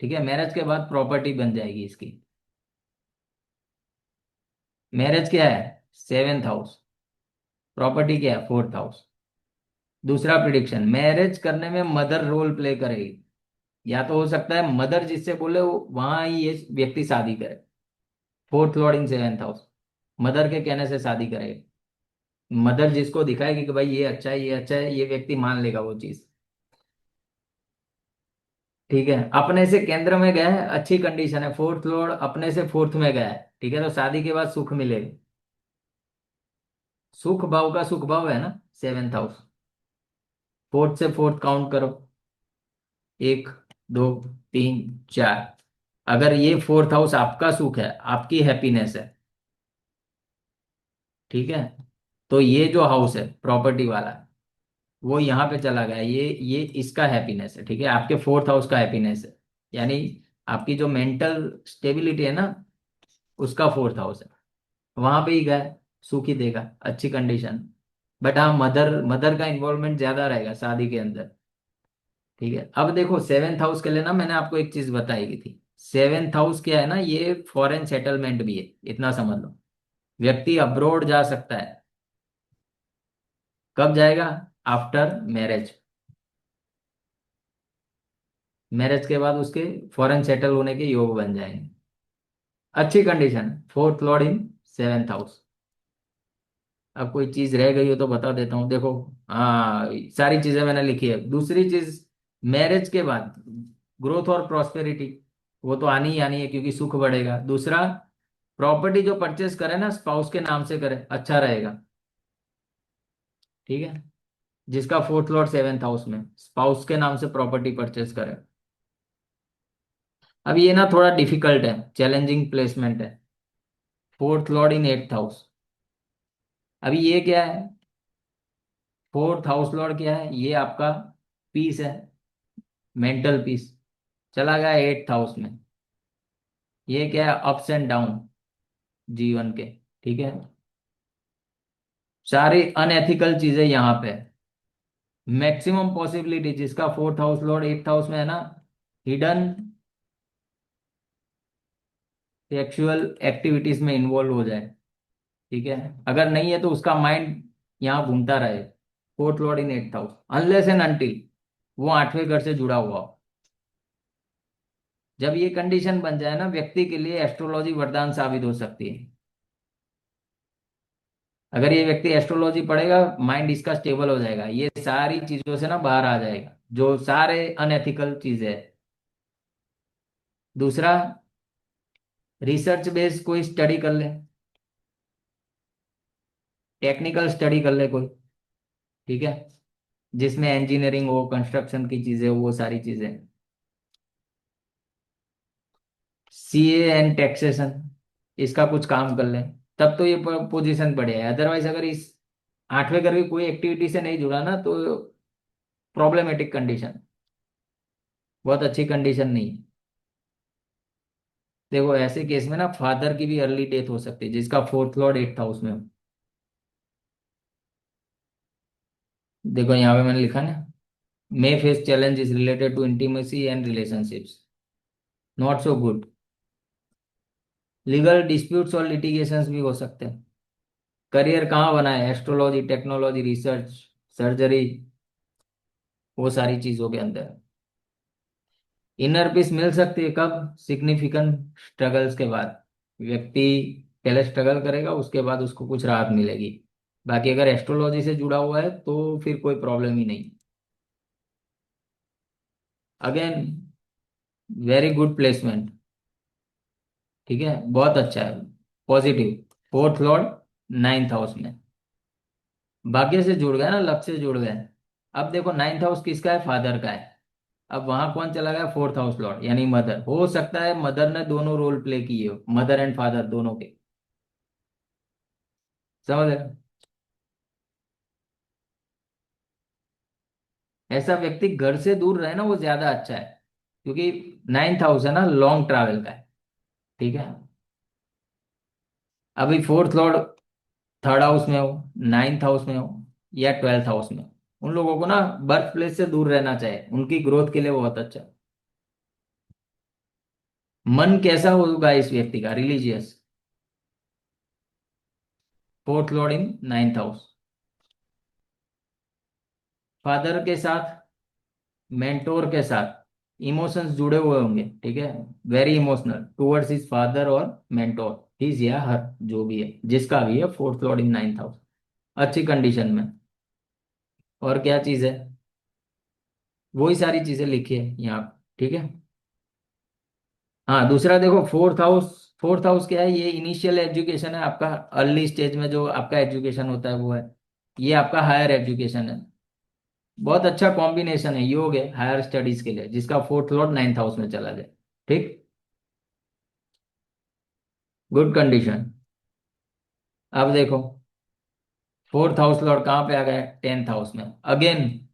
ठीक है। मैरिज के बाद प्रॉपर्टी बन जाएगी इसकी। मैरिज क्या है, सेवेंथ हाउस। प्रॉपर्टी क्या है, फोर्थ हाउस। दूसरा प्रिडिक्शन, मैरिज करने में मदर रोल प्ले करेगी। या तो हो सकता है मदर जिससे बोले वहां ही ये व्यक्ति शादी करे, फोर्थ लॉर्ड इन सेवेंथ हाउस, मदर के कहने से शादी करेगा। मदर जिसको दिखाएगी कि भाई ये अच्छा है, ये अच्छा है, ये व्यक्ति मान लेगा वो चीज। ठीक है, अपने से केंद्र में गया है, अच्छी कंडीशन है। फोर्थ लॉर्ड अपने से फोर्थ में गया है, ठीक है, तो शादी के बाद सुख मिलेगा। सुख भाव का सुख भाव है ना सेवेंथ हाउस। फोर्थ से फोर्थ काउंट करो, एक, दो, तीन, चार। अगर ये फोर्थ हाउस आपका सुख है, आपकी हैप्पीनेस है, ठीक है, तो ये जो हाउस है प्रॉपर्टी वाला, वो यहाँ पे चला गया, ये इसका हैप्पीनेस है, ठीक है, आपके फोर्थ हाउस का हैप्पीनेस है। यानी आपकी जो मेंटल स्टेबिलिटी है ना, उसका फोर्थ हाउस है, वहां पे ही गया, सुख ही देगा, अच्छी कंडीशन। बट हाँ, मदर मदर का इन्वॉल्वमेंट ज्यादा रहेगा शादी के अंदर। ठीक है, अब देखो सेवेंथ हाउस के लिए ना मैंने आपको एक चीज बताई की थी। सेवेंथ हाउस क्या है ना, ये फॉरेन सेटलमेंट भी है, इतना समझ लो। व्यक्ति अब्रोड जा सकता है। कब जाएगा, आफ्टर मैरिज। मैरिज के बाद उसके फॉरेन सेटल होने के योग बन जाएंगे। अच्छी कंडीशन, फोर्थ लॉर्ड इन सेवेंथ हाउस। अब कोई चीज रह गई हो तो बता देता हूँ, देखो। हाँ, सारी चीजें मैंने लिखी है। दूसरी चीज, मैरिज के बाद ग्रोथ और प्रॉस्पेरिटी, वो तो आनी ही आनी है क्योंकि सुख बढ़ेगा। दूसरा, प्रॉपर्टी जो परचेस करे ना स्पाउस के नाम से करे, अच्छा रहेगा। ठीक है, जिसका फोर्थ लॉर्ड सेवेंथ हाउस में स्पाउस के नाम से प्रॉपर्टी परचेस करे। अब ये ना थोड़ा डिफिकल्ट है, चैलेंजिंग प्लेसमेंट है। फोर्थ लॉर्ड इन एट्थ हाउस। अभी ये क्या है, फोर्थ हाउस लॉर्ड क्या है, ये आपका पीस है, मेंटल पीस। चला गया एट्थ हाउस में। ये क्या है, अप्स एंड डाउन जीवन के। ठीक है, सारी अनएथिकल चीजें यहाँ पे। मैक्सिमम पॉसिबिलिटी जिसका fourth house Lord eighth house में है ना, हिडन सेक्सुअल एक्टिविटीज में इन्वॉल्व हो जाए। ठीक है, अगर नहीं है तो उसका माइंड यहाँ घूमता रहे, fourth lord in eighth house, unless and until वो आठवें घर से जुड़ा हुआ हो। जब ये कंडीशन बन जाए ना, व्यक्ति के लिए एस्ट्रोलॉजी वरदान साबित हो सकती है। अगर ये व्यक्ति एस्ट्रोलॉजी पढ़ेगा, माइंड इसका स्टेबल हो जाएगा, ये सारी चीजों से ना बाहर आ जाएगा, जो सारे अनएथिकल चीजें है। दूसरा, रिसर्च बेस्ड कोई स्टडी कर ले, टेक्निकल स्टडी कर ले कोई। ठीक है, जिसमें इंजीनियरिंग हो, कंस्ट्रक्शन की चीजें हो, वो सारी चीजें। सीए एंड टैक्सेशन, इसका कुछ काम कर ले, तब तो ये पोजीशन बढ़िया है। अदरवाइज अगर इस आठवें घर की कोई एक्टिविटी से नहीं जुड़ा ना, तो प्रॉब्लमेटिक कंडीशन, बहुत अच्छी कंडीशन नहीं है। देखो ऐसे केस में ना फादर की भी अर्ली डेथ हो सकती है, जिसका फोर्थ लॉर्ड एट्थ हाउस में हो। देखो यहाँ पे मैंने लिखा ना, may face challenges related to intimacy and relationships, not so good. Legal disputes और लिटिगेशंस भी हो सकते हैं। करियर कहाँ बना है, एस्ट्रोलॉजी, टेक्नोलॉजी, रिसर्च, सर्जरी, वो सारी चीजों के अंदर। इनर पीस मिल सकती है कब, सिग्निफिकेंट स्ट्रगल्स के बाद। व्यक्ति पहले स्ट्रगल करेगा, उसके बाद उसको कुछ राहत मिलेगी। बाकी अगर एस्ट्रोलॉजी से जुड़ा हुआ है तो फिर कोई प्रॉब्लम ही नहीं। Again, very good placement. ठीक है, बहुत अच्छा है, positive. Fourth Lord ninth house में, भाग्य से जुड़ गया ना, लक से जुड़ गया। अब देखो नाइन्थ हाउस किसका है, फादर का है। अब वहां कौन चला गया, फोर्थ हाउस लॉर्ड, यानी मदर। हो सकता है मदर ने दोनों रोल प्ले किए हो, मदर एंड फादर दोनों के। समझ रहे हो? ऐसा व्यक्ति घर से दूर रहे ना, वो ज्यादा अच्छा है, क्योंकि नाइन्थ हाउस है ना, लॉन्ग ट्रैवल का है। ठीक है, अभी फोर्थ लॉर्ड थर्ड हाउस में हो, नाइन्थ हाउस में हो, या ट्वेल्थ हाउस में हो, उन लोगों को ना बर्थ प्लेस से दूर रहना चाहिए, उनकी ग्रोथ के लिए बहुत अच्छा है। मन कैसा होगा इस व्यक्ति का, religious, fourth lord in ninth house. Father के साथ, मेंटोर के साथ इमोशंस जुड़े हुए होंगे। ठीक है, very emotional towards his father और मेंटोर, हिज या हर, जो भी है, जिसका भी है, fourth lord in ninth house, अच्छी कंडीशन में। और क्या चीज है, वही सारी चीजें लिखी है यहाँ पे, ठीक है। हाँ, दूसरा देखो, फोर्थ हाउस, फोर्थ हाउस क्या है, ये इनिशियल एजुकेशन है आपका, अर्ली स्टेज में जो आपका एजुकेशन होता है वो है। ये आपका हायर एजुकेशन है। बहुत अच्छा कॉम्बिनेशन है, योग है हायर स्टडीज के लिए, जिसका फोर्थ लॉर्ड नाइन्थ हाउस में चला जाए। ठीक, गुड कंडीशन। अब देखो, फोर्थ हाउस लॉर्ड कहाँ पे आ गए, टेंथ हाउस में अगेन।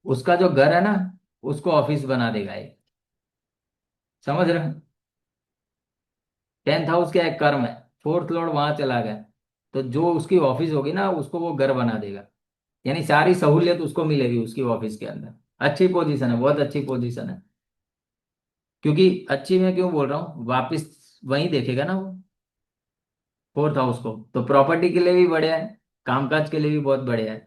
उसका जो घर है ना, उसको ऑफिस बना देगा ये। समझ रहे हैं? टेंथ हाउस क्या है, कर्म है। फोर्थ लॉर्ड वहां चला गया, तो जो उसकी ऑफिस होगी ना, उसको वो घर बना देगा। यानी सारी सहूलियत उसको मिलेगी उसकी ऑफिस के अंदर। अच्छी पोजीशन है, बहुत अच्छी पोजीशन है। क्योंकि अच्छी मैं क्यों बोल रहा हूँ, वापिस वहीं देखेगा ना वो, फोर्थ हाउस को, तो प्रॉपर्टी के लिए भी बढ़िया है, कामकाज के लिए भी बहुत बढ़िया है।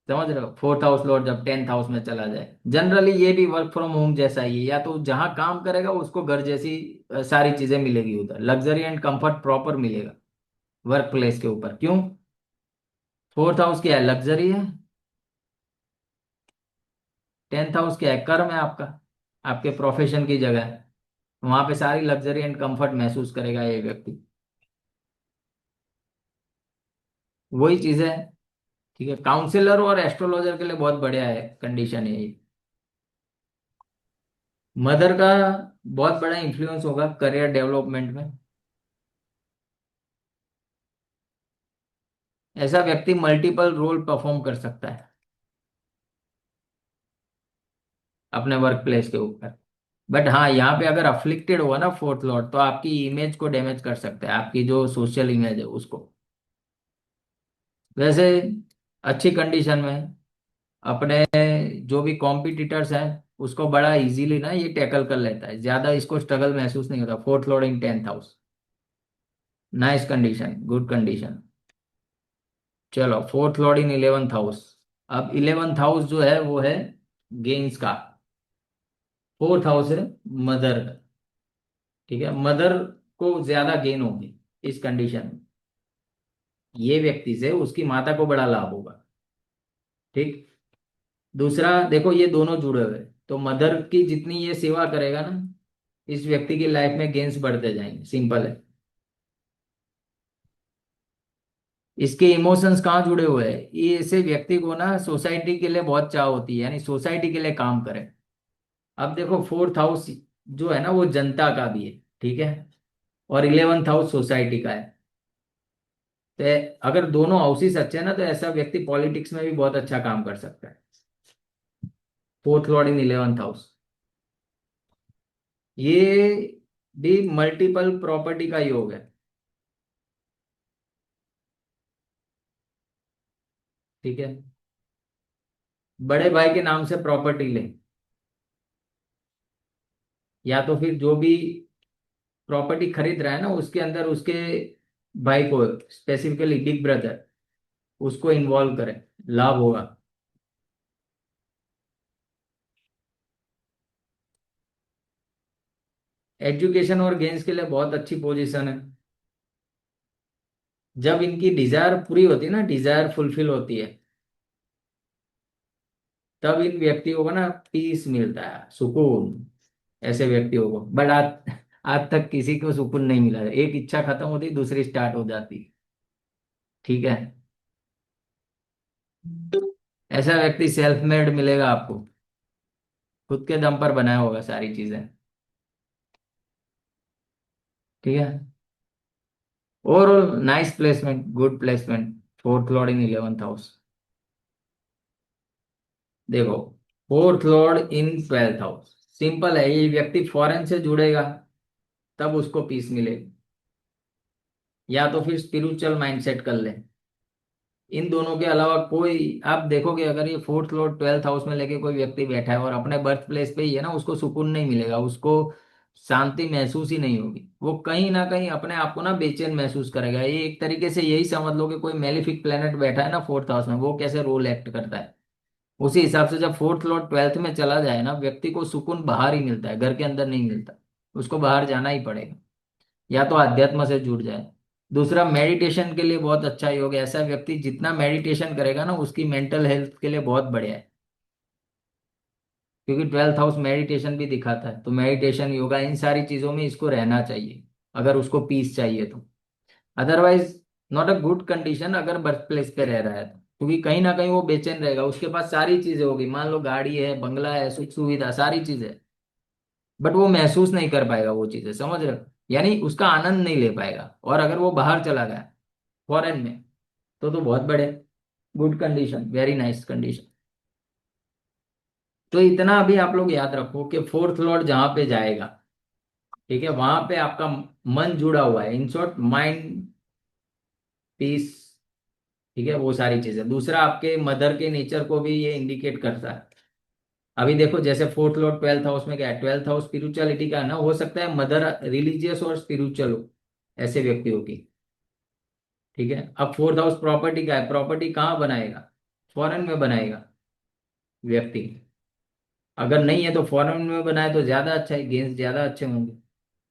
समझ रहे हो? फोर्थ हाउस लॉर्ड जब 10th हाउस में चला जाए, जनरली ये भी वर्क फ्रॉम होम जैसा ही है, या तो जहां काम करेगा उसको घर जैसी सारी चीजें मिलेगी, उधर लग्जरी एंड कंफर्ट प्रॉपर मिलेगा वर्क प्लेस के ऊपर। क्यों? फोर्थ हाउस क्या है? लग्जरी है। 10th हाउस क्या है? कर्म है आपका, आपके प्रोफेशन की जगह है। वहां पे सारी लग्जरी एंड कंफर्ट महसूस करेगा ये व्यक्ति। वही चीज है। ठीक है, काउंसलर और एस्ट्रोलॉजर के लिए बहुत बढ़िया है, कंडीशन है ये। मदर का बहुत बड़ा इंफ्लुएंस होगा करियर डेवलपमेंट में। ऐसा व्यक्ति मल्टीपल रोल परफॉर्म कर सकता है अपने वर्क प्लेस के ऊपर। बट हाँ, यहाँ पे अगर अफ्लिक्टेड हुआ ना फोर्थ लॉर्ड, तो आपकी इमेज को डैमेज कर सकता है, आपकी जो सोशल इमेज है उसको। वैसे अच्छी कंडीशन में अपने जो भी कॉम्पिटिटर्स हैं उसको बड़ा इजीली ना ये टैकल कर लेता है, ज्यादा इसको स्ट्रगल महसूस नहीं होता। फोर्थ लॉर्ड इन 10th house, nice condition, good condition. चलो, fourth lord in 11th house. अब 11th हाउस जो है वो है गेन्स का। फोर्थ हाउस है मदर का। ठीक है, मदर को ज्यादा गेन होगी इस कंडीशन में। ये व्यक्ति से उसकी माता को बड़ा लाभ होगा। ठीक। दूसरा देखो, ये दोनों जुड़े हुए हैं, तो मदर की जितनी ये सेवा करेगा ना, इस व्यक्ति की लाइफ में गेन्स बढ़ते जाएंगे, सिंपल है। इसके इमोशंस कहाँ जुड़े हुए हैं? ये ऐसे व्यक्ति को ना सोसाइटी के लिए बहुत चाह होती है, यानी सोसाइटी के लिए काम करे। अब देखो, फोर्थ हाउस जो है ना वो जनता का भी है, ठीक है, और 11th हाउस सोसाइटी का है। तो अगर दोनों हाउसेस अच्छे हैं ना, तो ऐसा व्यक्ति पॉलिटिक्स में भी बहुत अच्छा काम कर सकता है। Fourth lord in 11th house, ये भी मल्टीपल प्रॉपर्टी का योग है। ठीक है, बड़े भाई के नाम से प्रॉपर्टी ले, या तो फिर जो भी प्रॉपर्टी खरीद रहा है ना उसके अंदर उसके भाई को, स्पेसिफिकली बिग ब्रदर, उसको इन्वॉल्व करें, लाभ होगा। एजुकेशन और गेम्स के लिए बहुत अच्छी पोजीशन है। जब इनकी डिजायर पूरी होती है ना, डिजायर फुलफिल होती है, तब इन व्यक्तियों को ना पीस मिलता है, सुकून। ऐसे व्यक्तियों को, बट आज आज तक किसी को सुकून नहीं मिला है। एक इच्छा खत्म होती दूसरी स्टार्ट हो जाती। ठीक है, ऐसा व्यक्ति सेल्फ मेड मिलेगा आपको, खुद के दम पर बनाया होगा सारी चीजें। ठीक है, overall nice placement, good placement, fourth lord in 11th house. देखो, fourth lord in 12th house, simple है, ये व्यक्ति फॉरेन से जुड़ेगा तब उसको पीस मिलेगी, या तो फिर स्पिरिचुअल माइंडसेट कर ले। इन दोनों के अलावा कोई, आप देखोगे अगर ये फोर्थ लॉर्ड 12th हाउस में लेके कोई व्यक्ति बैठा है और अपने बर्थ प्लेस पे ही है ना, उसको सुकून नहीं मिलेगा, उसको शांति महसूस ही नहीं होगी। वो कहीं ना कहीं अपने आप को ना बेचैन महसूस करेगा। ये एक तरीके से यही समझ लो कि कोई मेलिफिक प्लेनेट बैठा है ना फोर्थ हाउस में, वो कैसे रोल एक्ट करता है, उसी हिसाब से जब फोर्थ लॉर्ड 12th में चला जाए ना, व्यक्ति को सुकून बाहर ही मिलता है, घर के अंदर नहीं मिलता। उसको बाहर जाना ही पड़ेगा, या तो अध्यात्म से जुड़ जाए। दूसरा, मेडिटेशन के लिए बहुत अच्छा योग है। ऐसा व्यक्ति जितना मेडिटेशन करेगा ना, उसकी मेंटल हेल्थ के लिए बहुत बढ़िया है, क्योंकि 12th हाउस मेडिटेशन भी दिखाता है। तो मेडिटेशन, योगा, इन सारी चीजों में इसको रहना चाहिए अगर उसको पीस चाहिए तो। Otherwise not a good condition अगर बर्थ प्लेस पे रह रहा है तो, क्योंकि कहीं ना कहीं वो बेचैन रहेगा। उसके पास सारी चीजें होगी, मान लो गाड़ी है, बंगला है, सुख सुविधा, सारी चीजें, बट वो महसूस नहीं कर पाएगा वो चीजें, समझ रहे हो? यानी उसका आनंद नहीं ले पाएगा। और अगर वो बाहर चला गया फॉरेन में, तो बहुत बड़े, good condition, very nice condition. तो इतना अभी आप लोग याद रखो कि फोर्थ लॉर्ड जहां पे जाएगा, ठीक है, वहां पे आपका मन जुड़ा हुआ है, इन शॉर्ट माइंड पीस। ठीक है, वो सारी चीजें। दूसरा, आपके मदर के नेचर को भी ये इंडिकेट करता है। अभी देखो, जैसे फोर्थ लॉर्ड 12th हाउस में क्या है, 12th हाउस स्पिरिचुअलिटी का है ना, हो सकता है मदर रिलीजियस और स्पिरिचुअल हो ऐसे व्यक्तियों की। ठीक है, अब फोर्थ हाउस प्रॉपर्टी का है, प्रॉपर्टी कहाँ बनाएगा? फॉरेन में बनाएगा व्यक्ति। अगर नहीं है तो फॉरेन में बनाए तो ज्यादा अच्छा है, गेंस ज्यादा अच्छे होंगे।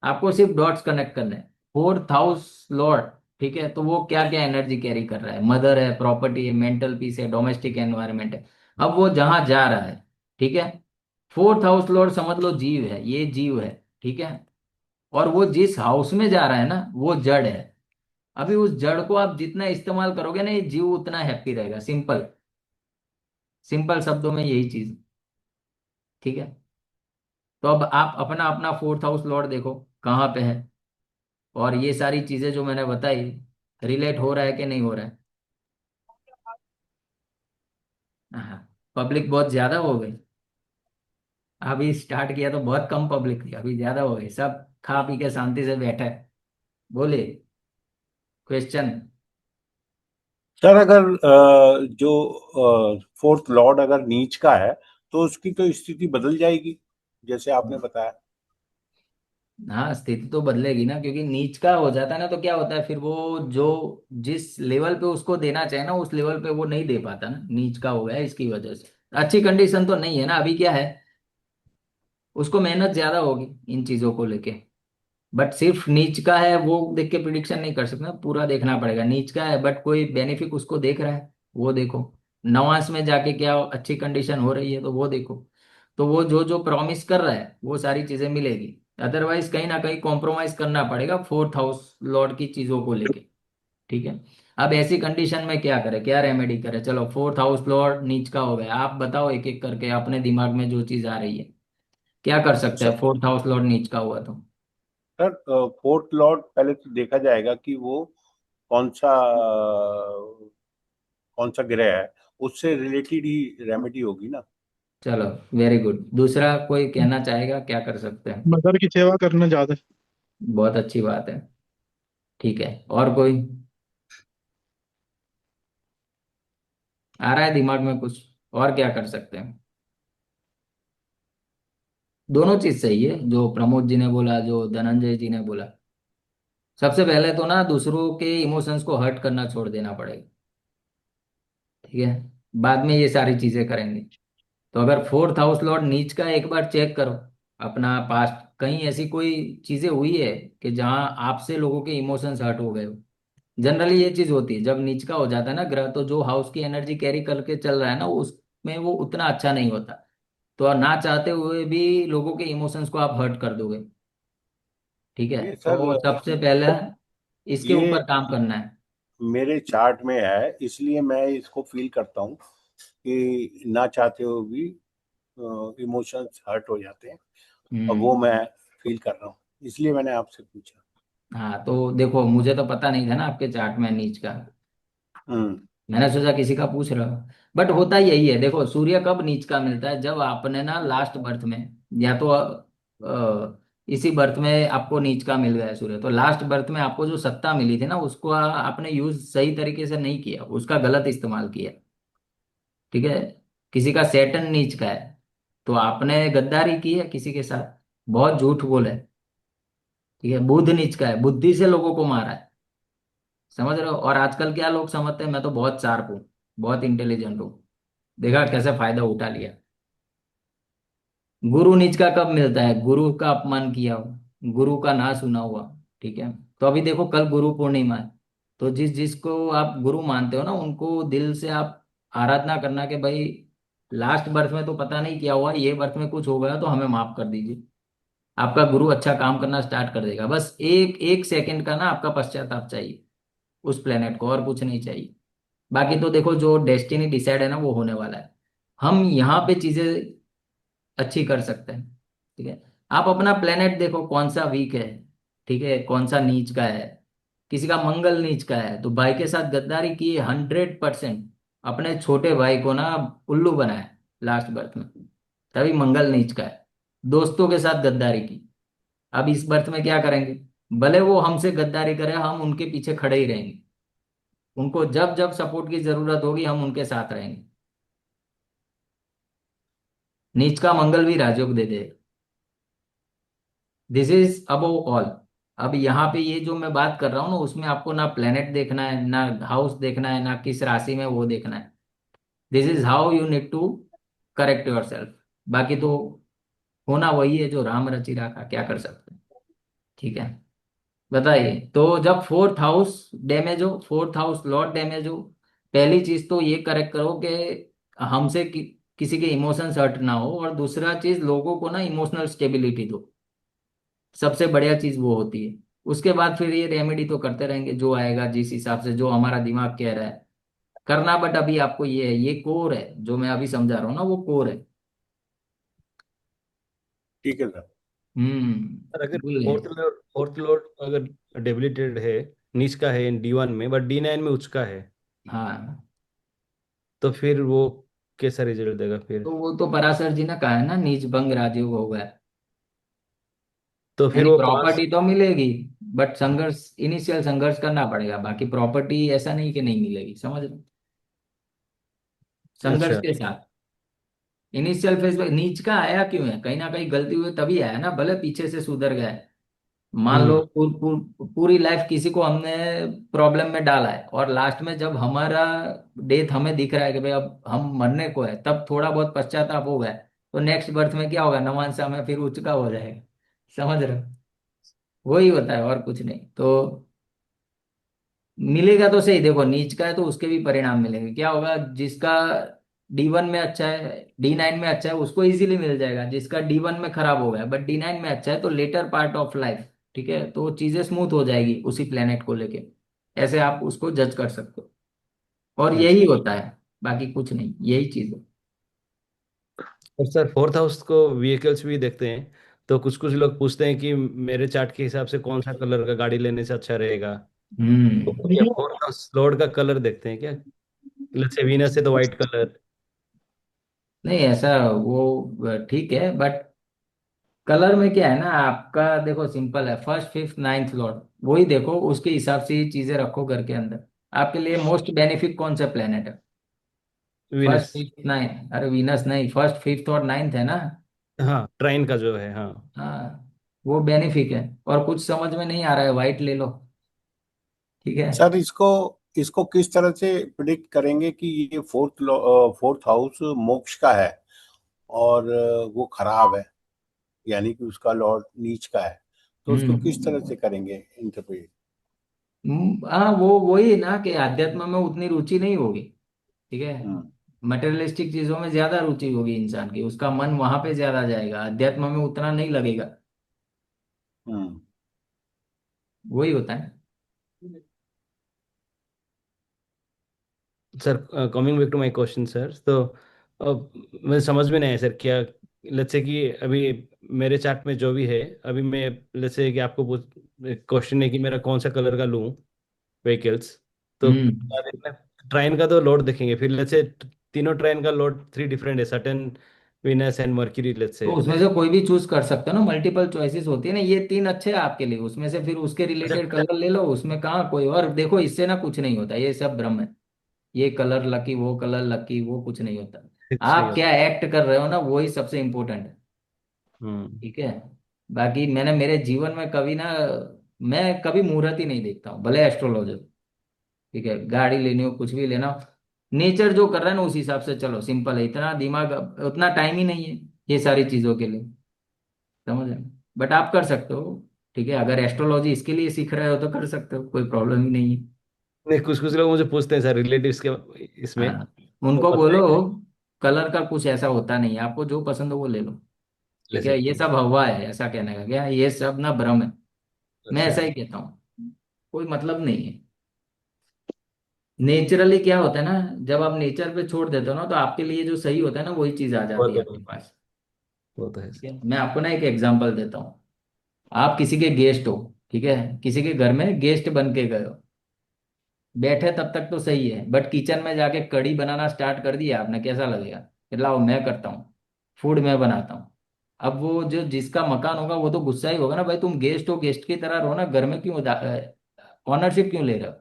आपको सिर्फ डॉट्स कनेक्ट करने हैं। फोर्थ हाउस लॉर्ड, ठीक है, तो वो क्या क्या एनर्जी कैरी कर रहा है? मदर है, प्रॉपर्टी है, मेंटल पीस है, डोमेस्टिक एनवायरनमेंट है। अब वो जहां जा रहा है, ठीक है, फोर्थ हाउस लॉर्ड समझ लो जीव है, ये जीव है, ठीक है। और वो जिस हाउस में जा रहा है ना, वो जड़ है। अभी उस जड़ को आप जितना इस्तेमाल करोगे ना, ये जीव उतना हैप्पी रहेगा। सिंपल, सिंपल शब्दों में यही चीज, ठीक है। तो अब आप अपना अपना फोर्थ हाउस लॉर्ड देखो कहाँ पे है, और ये सारी चीजें जो मैंने बताई, रिलेट हो रहा है कि नहीं हो रहा है? हाँ। पब्लिक बहुत ज्यादा हो गई। अभी स्टार्ट किया तो बहुत कम पब्लिक थी, अभी ज्यादा हो गई, सब खा पी के शांति से बैठे हैं। बोले क्वेश्चन। सर अगर जो फोर्थ लॉर्ड अगर नीच का है तो उसकी तो स्थिति बदल जाएगी जैसे आपने बताया। हाँ, स्थिति तो बदलेगी ना, क्योंकि नीच का हो जाता है ना, तो क्या होता है फिर, वो जो जिस लेवल पे उसको देना चाहिए ना, उस लेवल पे वो नहीं दे पाता ना, नीच का हो गया है इसकी वजह से। अच्छी कंडीशन तो नहीं है ना अभी, क्या है, उसको मेहनत ज्यादा होगी इन चीजों को लेके। बट सिर्फ नीच का है वो देख के प्रिडिक्शन नहीं कर सकते, पूरा देखना पड़ेगा। नीच का है बट कोई बेनिफिट उसको देख रहा है, वो देखो। नवांश में जाके क्या अच्छी कंडीशन हो रही है, तो वो देखो। तो वो जो जो प्रॉमिस कर रहा है वो सारी चीजें मिलेगी। अदरवाइज कहीं ना कहीं कॉम्प्रोमाइज करना पड़ेगा फोर्थ हाउस लॉर्ड की चीजों को लेके, ठीक है। अब ऐसी कंडीशन में क्या करे, क्या रेमेडी करे? चलो, फोर्थ हाउस लॉर्ड नीच का हो गया, आप बताओ एक एक करके अपने दिमाग में जो चीज आ रही है, क्या कर सकते हैं फोर्थ हाउस लॉर्ड नीच का हुआ तो? सर फोर्थ लॉर्ड पहले तो देखा जाएगा कि वो कौन सा कौन सा ग्रह है, उससे रिलेटेड ही रेमेडी होगी ना। चलो, वेरी गुड। दूसरा कोई कहना चाहेगा क्या कर सकते हैं? मदर की सेवा करना ज्यादा। बहुत अच्छी बात है, ठीक है। और कोई आ रहा है दिमाग में कुछ? और क्या कर सकते हैं? दोनों चीज सही है, जो प्रमोद जी ने बोला, जो धनंजय जी ने बोला। सबसे पहले तो ना दूसरों के इमोशंस को हर्ट करना छोड़ देना पड़ेगा, ठीक है। बाद में ये सारी चीजें करेंगे। तो अगर फोर्थ हाउस लॉर्ड नीच का, एक बार चेक करो अपना पास्ट, कहीं ऐसी कोई चीजें हुई है कि जहां आपसे लोगों के इमोशंस हर्ट हो गए हो? जनरली ये चीज होती है जब नीच का हो जाता है ना ग्रह, तो जो हाउस की एनर्जी कैरी करके चल रहा है ना, उसमें वो उतना अच्छा नहीं होता। तो ना चाहते हुए भी लोगों के इमोशंस को आप हर्ट कर दोगे, ठीक है। ये सर तो सबसे पहले इसके ये ऊपर काम करना है। मेरे चार्ट में है इसलिए मैं इसको फील करता हूँ कि ना चाहते हुए भी इमोशंस हर्ट हो जाते हैं, और वो हम्म। मैं फील कर रहा हूँ, इसलिए मैंने आपसे पूछा। हाँ, तो देखो, मुझे तो पता नहीं था ना आपके चार्ट में नीच का। हम्म। मैंने सोचा किसी का पूछ रहा हूँ। बट होता यही है, देखो, सूर्य कब नीच का मिलता है? जब आपने ना लास्ट बर्थ में, या तो इसी बर्थ में आपको नीच का मिल गया है सूर्य, तो लास्ट बर्थ में आपको जो सत्ता मिली थी ना, उसको आपने यूज सही तरीके से नहीं किया, उसका गलत इस्तेमाल किया, ठीक है। किसी का सैटर्न नीच का है, तो आपने गद्दारी की है किसी के साथ, बहुत झूठ बोले, ठीक है। बुध नीच का है, बुद्धि से लोगों को मारा है, समझ रहे हो? और आजकल क्या लोग समझते हैं, मैं तो बहुत शार्प हूँ, बहुत इंटेलिजेंट हूँ। देखा कैसे फायदा उठा लिया। गुरु नीच का कब मिलता है? गुरु का अपमान किया हो, गुरु का ना सुना हुआ, ठीक है। तो अभी देखो, कल गुरु पूर्णिमा है, तो जिस जिसको आप गुरु मानते हो ना, उनको दिल से आप आराधना करना कि भाई, लास्ट बर्थ में तो पता नहीं क्या हुआ, ये बर्थ में कुछ हो गया तो हमें माफ कर दीजिए। आपका गुरु अच्छा काम करना स्टार्ट कर देगा। बस एक एक सेकंड का ना आपका पश्चाताप चाहिए उस प्लेनेट को, और कुछ नहीं चाहिए। बाकी तो देखो, जो डेस्टिनी डिसाइड है ना, वो होने वाला है। हम यहाँ पे चीजें अच्छी कर सकते हैं, ठीक है। आप अपना प्लेनेट देखो कौन सा वीक है, ठीक है, कौन सा नीच का है। किसी का मंगल नीच का है, तो भाई के साथ गद्दारी की 100%। अपने छोटे भाई को ना उल्लू बनाया लास्ट बर्थ में, तभी मंगल नीच का है। दोस्तों के साथ गद्दारी की, अब इस बर्थ में क्या करेंगे? भले वो हमसे गद्दारी करे, हम उनके पीछे खड़े ही रहेंगे। उनको जब जब सपोर्ट की जरूरत होगी, हम उनके साथ रहेंगे। नीच का मंगल भी राजयोग दे दे। This is above all. अब यहाँ पे ये जो मैं बात कर रहा हूँ ना, उसमें आपको ना प्लेनेट देखना है, ना हाउस देखना है, ना किस राशि में वो देखना है। This is how you need to correct yourself. बाकी तो होना वही है जो राम रचि रखा, क्या कर सकते हैं। ठीक है, बताइए। तो जब फोर्थ हाउस डैमेज हो, फोर्थ हाउस लॉर्ड डैमेज हो, पहली चीज तो ये करेक्ट करो कि हमसे किसी के इमोशंस हर्ट ना हो, और दूसरा चीज लोगों को ना इमोशनल स्टेबिलिटी दो। सबसे बढ़िया चीज वो होती है। उसके बाद फिर ये रेमेडी तो करते रहेंगे जो आएगा, जिस हिसाब से जो हमारा दिमाग कह रहा है करना। बट अभी आपको ये है, ये कोर है जो मैं अभी समझा रहा हूँ ना, वो कोर है। ठीक है सर। हम्म। और अगर बोलिए। फोर्थ लॉर्ड अगर डेबिलिटेड है, नीच का है D1 में, बट D9 में उच्च का है, हाँ, तो फिर वो कैसा रिजल्ट देगा फिर? तो वो तो पराशर जी ने कहा है ना, नीच भंग राजयोग हो गया। तो फिर यानी वो पास। प्रॉपर्टी तो मिलेगी, बट संघर्ष, इनिशियल संघर्ष करना पड़ेगा। बाकी प्रॉपर्टी ऐसा नहीं कि नहीं मिलेगी, समझ रहे हो? संघर्ष अच्छा। के साथ। इनिशियल फेज में नीच का आया क्यों है, कहीं ना कहीं गलती हुई तभी आया ना, भले पीछे से सुधर गया है। मान लो हम्म। पूरी लाइफ किसी को हमने प्रॉब्लम में डाला है, और लास्ट में जब हमारा डेथ हमें दिख रहा है कि भाई अब हम मरने को है, तब थोड़ा बहुत पश्चाताप हो गया, तो नेक्स्ट बर्थ में क्या होगा, नवांशा में फिर उचका हो जाएगा। समझ रहे हो? वही होता है और कुछ नहीं। तो मिलेगा तो सही, देखो नीच का है तो उसके भी परिणाम मिलेंगे। क्या होगा, जिसका D1 में अच्छा है, D9 में अच्छा है, उसको इजीली मिल जाएगा। जिसका D1 में खराब हो गया बट D9 में अच्छा है, तो लेटर पार्ट ऑफ लाइफ, ठीक है, तो चीजें स्मूथ हो जाएगी उसी प्लेनेट को लेके। ऐसे आप उसको जज कर सकते हो, और यही अच्छा। होता है, बाकी कुछ नहीं, यही चीज है। और सर फोर्थ हाउस को व्हीकल्स भी देखते हैं, तो कुछ कुछ लोग पूछते हैं कि मेरे चार्ट के हिसाब से कौन सा कलर का गाड़ी लेने से अच्छा रहेगा। तो क्या हम्म। फोर्थ हाउस लॉर्ड का कलर देखते हैं क्या? जैसे वीनस है तो वाइट कलर। नहीं ऐसा, वो ठीक है, बट कलर में क्या है ना आपका, देखो सिंपल है, फर्स्ट फिफ्थ नाइन्थ लॉर्ड, वही देखो, उसके हिसाब से ही चीजें रखो घर के अंदर। आपके लिए मोस्ट बेनिफिक कौन सा प्लेनेट है? First Venus. फिफ्थ नाइन्थ, अरे वीनस नहीं, फर्स्ट फिफ्थ और नाइन्थ है ना। हाँ, ट्राइन का जो है, हाँ। हाँ, वो बेनिफिक है। और कुछ समझ में नहीं आ रहा है, व्हाइट ले लो। ठीक है। सर इसको इसको किस तरह से प्रिडिक्ट करेंगे कि ये फोर्थ हाउस मोक्ष का है और वो खराब है, यानी कि उसका लॉर्ड नीच का है, तो उसको किस तरह हम्म। से करेंगे इंटरप्रेट? हाँ, वो वही ना कि अध्यात्म में उतनी रुचि नहीं होगी। ठीक है। हम्म। मटेरियलिस्टिक चीजों में ज्यादा रुचि होगी इंसान की, उसका मन वहां पे ज्यादा जाएगा, अध्यात्म में उतना नहीं लगेगा। हम्म। वही होता है। Sir, coming back to my question sir, तो मुझे समझ में नहीं आया सर, क्या लेट्स से कि अभी मेरे चार्ट में जो भी है, अभी मैं लेट्स से कि आपको क्वेश्चन है कि मेरा कौन सा कलर का लूं व्हीकल्स, तो हम्म। ट्रेन का तो लोड देखेंगे, फिर लेट्स से तीनों ट्रेन का लोड 3 डिफरेंट है, Saturn, Venus and mercury let's तो से। उसमें से कोई भी चूज कर सकते हो ना, मल्टीपल चॉइसेस होती है ना, ये तीन अच्छे हैं आपके लिए, उसमें से फिर उसके रिलेटेड अच्छा। कलर ले लो, उसमें कहाँ कोई और, देखो इससे ना कुछ नहीं होता, ये सब भ्रम है। ये कलर लकी, वो कलर लकी, वो कुछ नहीं होता। कुछ नहीं आप होता। क्या एक्ट कर रहे हो ना, वही सबसे इम्पोर्टेंट है। हम्म। ठीक है। बाकी मैंने मेरे जीवन में कभी ना, मैं कभी मुहूर्त ही नहीं देखता हूँ, भले एस्ट्रोलॉजर। ठीक है, गाड़ी लेनी हो, कुछ भी लेना हो, नेचर जो कर रहा है ना उस हिसाब से चलो, सिंपल है। इतना दिमाग, उतना टाइम ही नहीं है ये सारी चीजों के लिए। समझ रहे? बट आप कर सकते हो। ठीक है, अगर एस्ट्रोलॉजी इसके लिए सीख रहे हो तो कर सकते हो, कोई प्रॉब्लम ही नहीं है। नहीं, कुछ कुछ लोग मुझे पूछते हैं सर रिलेटिव्स के इसमें, हाँ, तो उनको पता बोलो है कलर का कुछ ऐसा होता नहीं है, आपको जो पसंद हो वो ले लो। ले ठीक है, ये सकते हैं। सब हवा है, ऐसा कहने का क्या, ये सब ना भ्रम है। मैं अच्छा। ऐसा ही कहता हूँ, कोई मतलब नहीं है। नेचुरली क्या होता है ना, जब आप नेचर पे छोड़ देते हो ना, तो आपके लिए जो सही होता है ना, वही चीज आ वो जाती है तो आपके पास। वो तो है ठीक सर। है, मैं आपको ना एक एग्जांपल देता हूँ। आप किसी के गेस्ट हो, ठीक है, किसी के घर में गेस्ट बन के गए हो, बैठे तब तक तो सही है, बट किचन में जाके कढ़ी बनाना स्टार्ट कर दिया आपने, कैसा लगेगा? कि लाओ मैं करता हूँ, फूड मैं बनाता हूँ। अब वो जो जिसका मकान होगा वो तो गुस्सा ही होगा ना, भाई तुम गेस्ट हो, गेस्ट की तरह रहो ना, घर में क्यों ऑनरशिप क्यों ले रहे हो?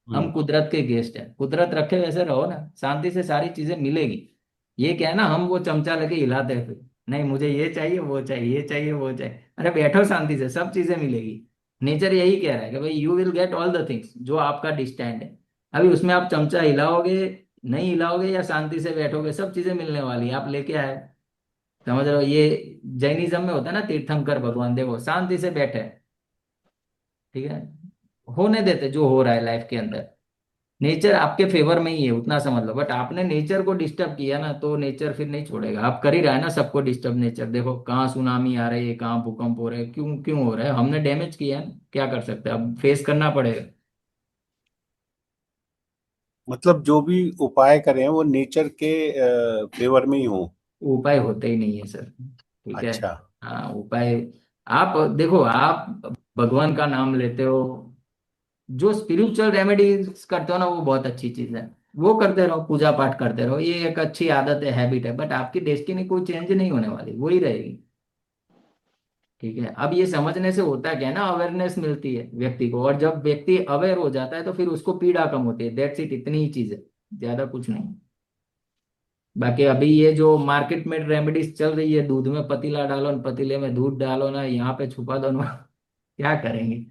हम हम्म। कुदरत के गेस्ट हैं, कुदरत रखे वैसे रहो ना, शांति से सारी चीजें मिलेगी। ये क्या है ना, हम वो चमचा लेके हिलाते हैं फिर, नहीं मुझे ये चाहिए वो चाहिए, ये चाहिए वो चाहिए, अरे बैठो शांति से, सब चीजें मिलेगी। नेचर यही कह रहा है कि भाई you will get all the things जो आपका डिस्टेंट है। अभी उसमें आप चमचा हिलाओगे, नहीं हिलाओगे या शांति से बैठोगे, सब चीजें मिलने वाली है, आप लेके आए। समझ रहे हो, ये जैनिज्म में होता है ना, तीर्थंकर भगवान देखो शांति से बैठे हैं, ठीक है, होने देते जो हो रहा है लाइफ के अंदर। नेचर आपके फेवर में ही है उतना समझ लो, बट आपने नेचर को डिस्टर्ब किया ना, तो नेचर फिर नहीं छोड़ेगा। आप कर ही रहा है ना सबको डिस्टर्ब नेचर, देखो कहाँ सुनामी आ रही है, कहाँ भूकंप हो रहे हैं, क्यों क्यों हो रहा है, हमने डैमेज किया है, क्या कर सकते हैं, अब फेस करना पड़ेगा। मतलब जो भी उपाय करें वो नेचर के फेवर में ही हो। उपाय होते ही नहीं है सर, ठीक है। अच्छा। हाँ उपाय, आप देखो, आप भगवान का नाम लेते हो, जो स्पिरिचुअल रेमेडीज करते हो ना, वो बहुत अच्छी चीज है, वो करते रहो, पूजा पाठ करते रहो, ये एक अच्छी आदत है, हैबिट है, बट आपकी डेस्टिनी कोई चेंज नहीं होने वाली, वही रहेगी। ठीक है, अब ये समझने से होता क्या है ना, अवेयरनेस मिलती है व्यक्ति को, और जब व्यक्ति अवेयर हो जाता है तो फिर उसको पीड़ा कम होती है, दैट्स इट, इतनी ही चीज है, ज्यादा कुछ नहीं। बाकी अभी ये जो मार्केट में रेमेडीज चल रही है, दूध में पतीला डालो न पतीले में दूध डालो ना, यहाँ पे छुपा दो ना, क्या करेंगे,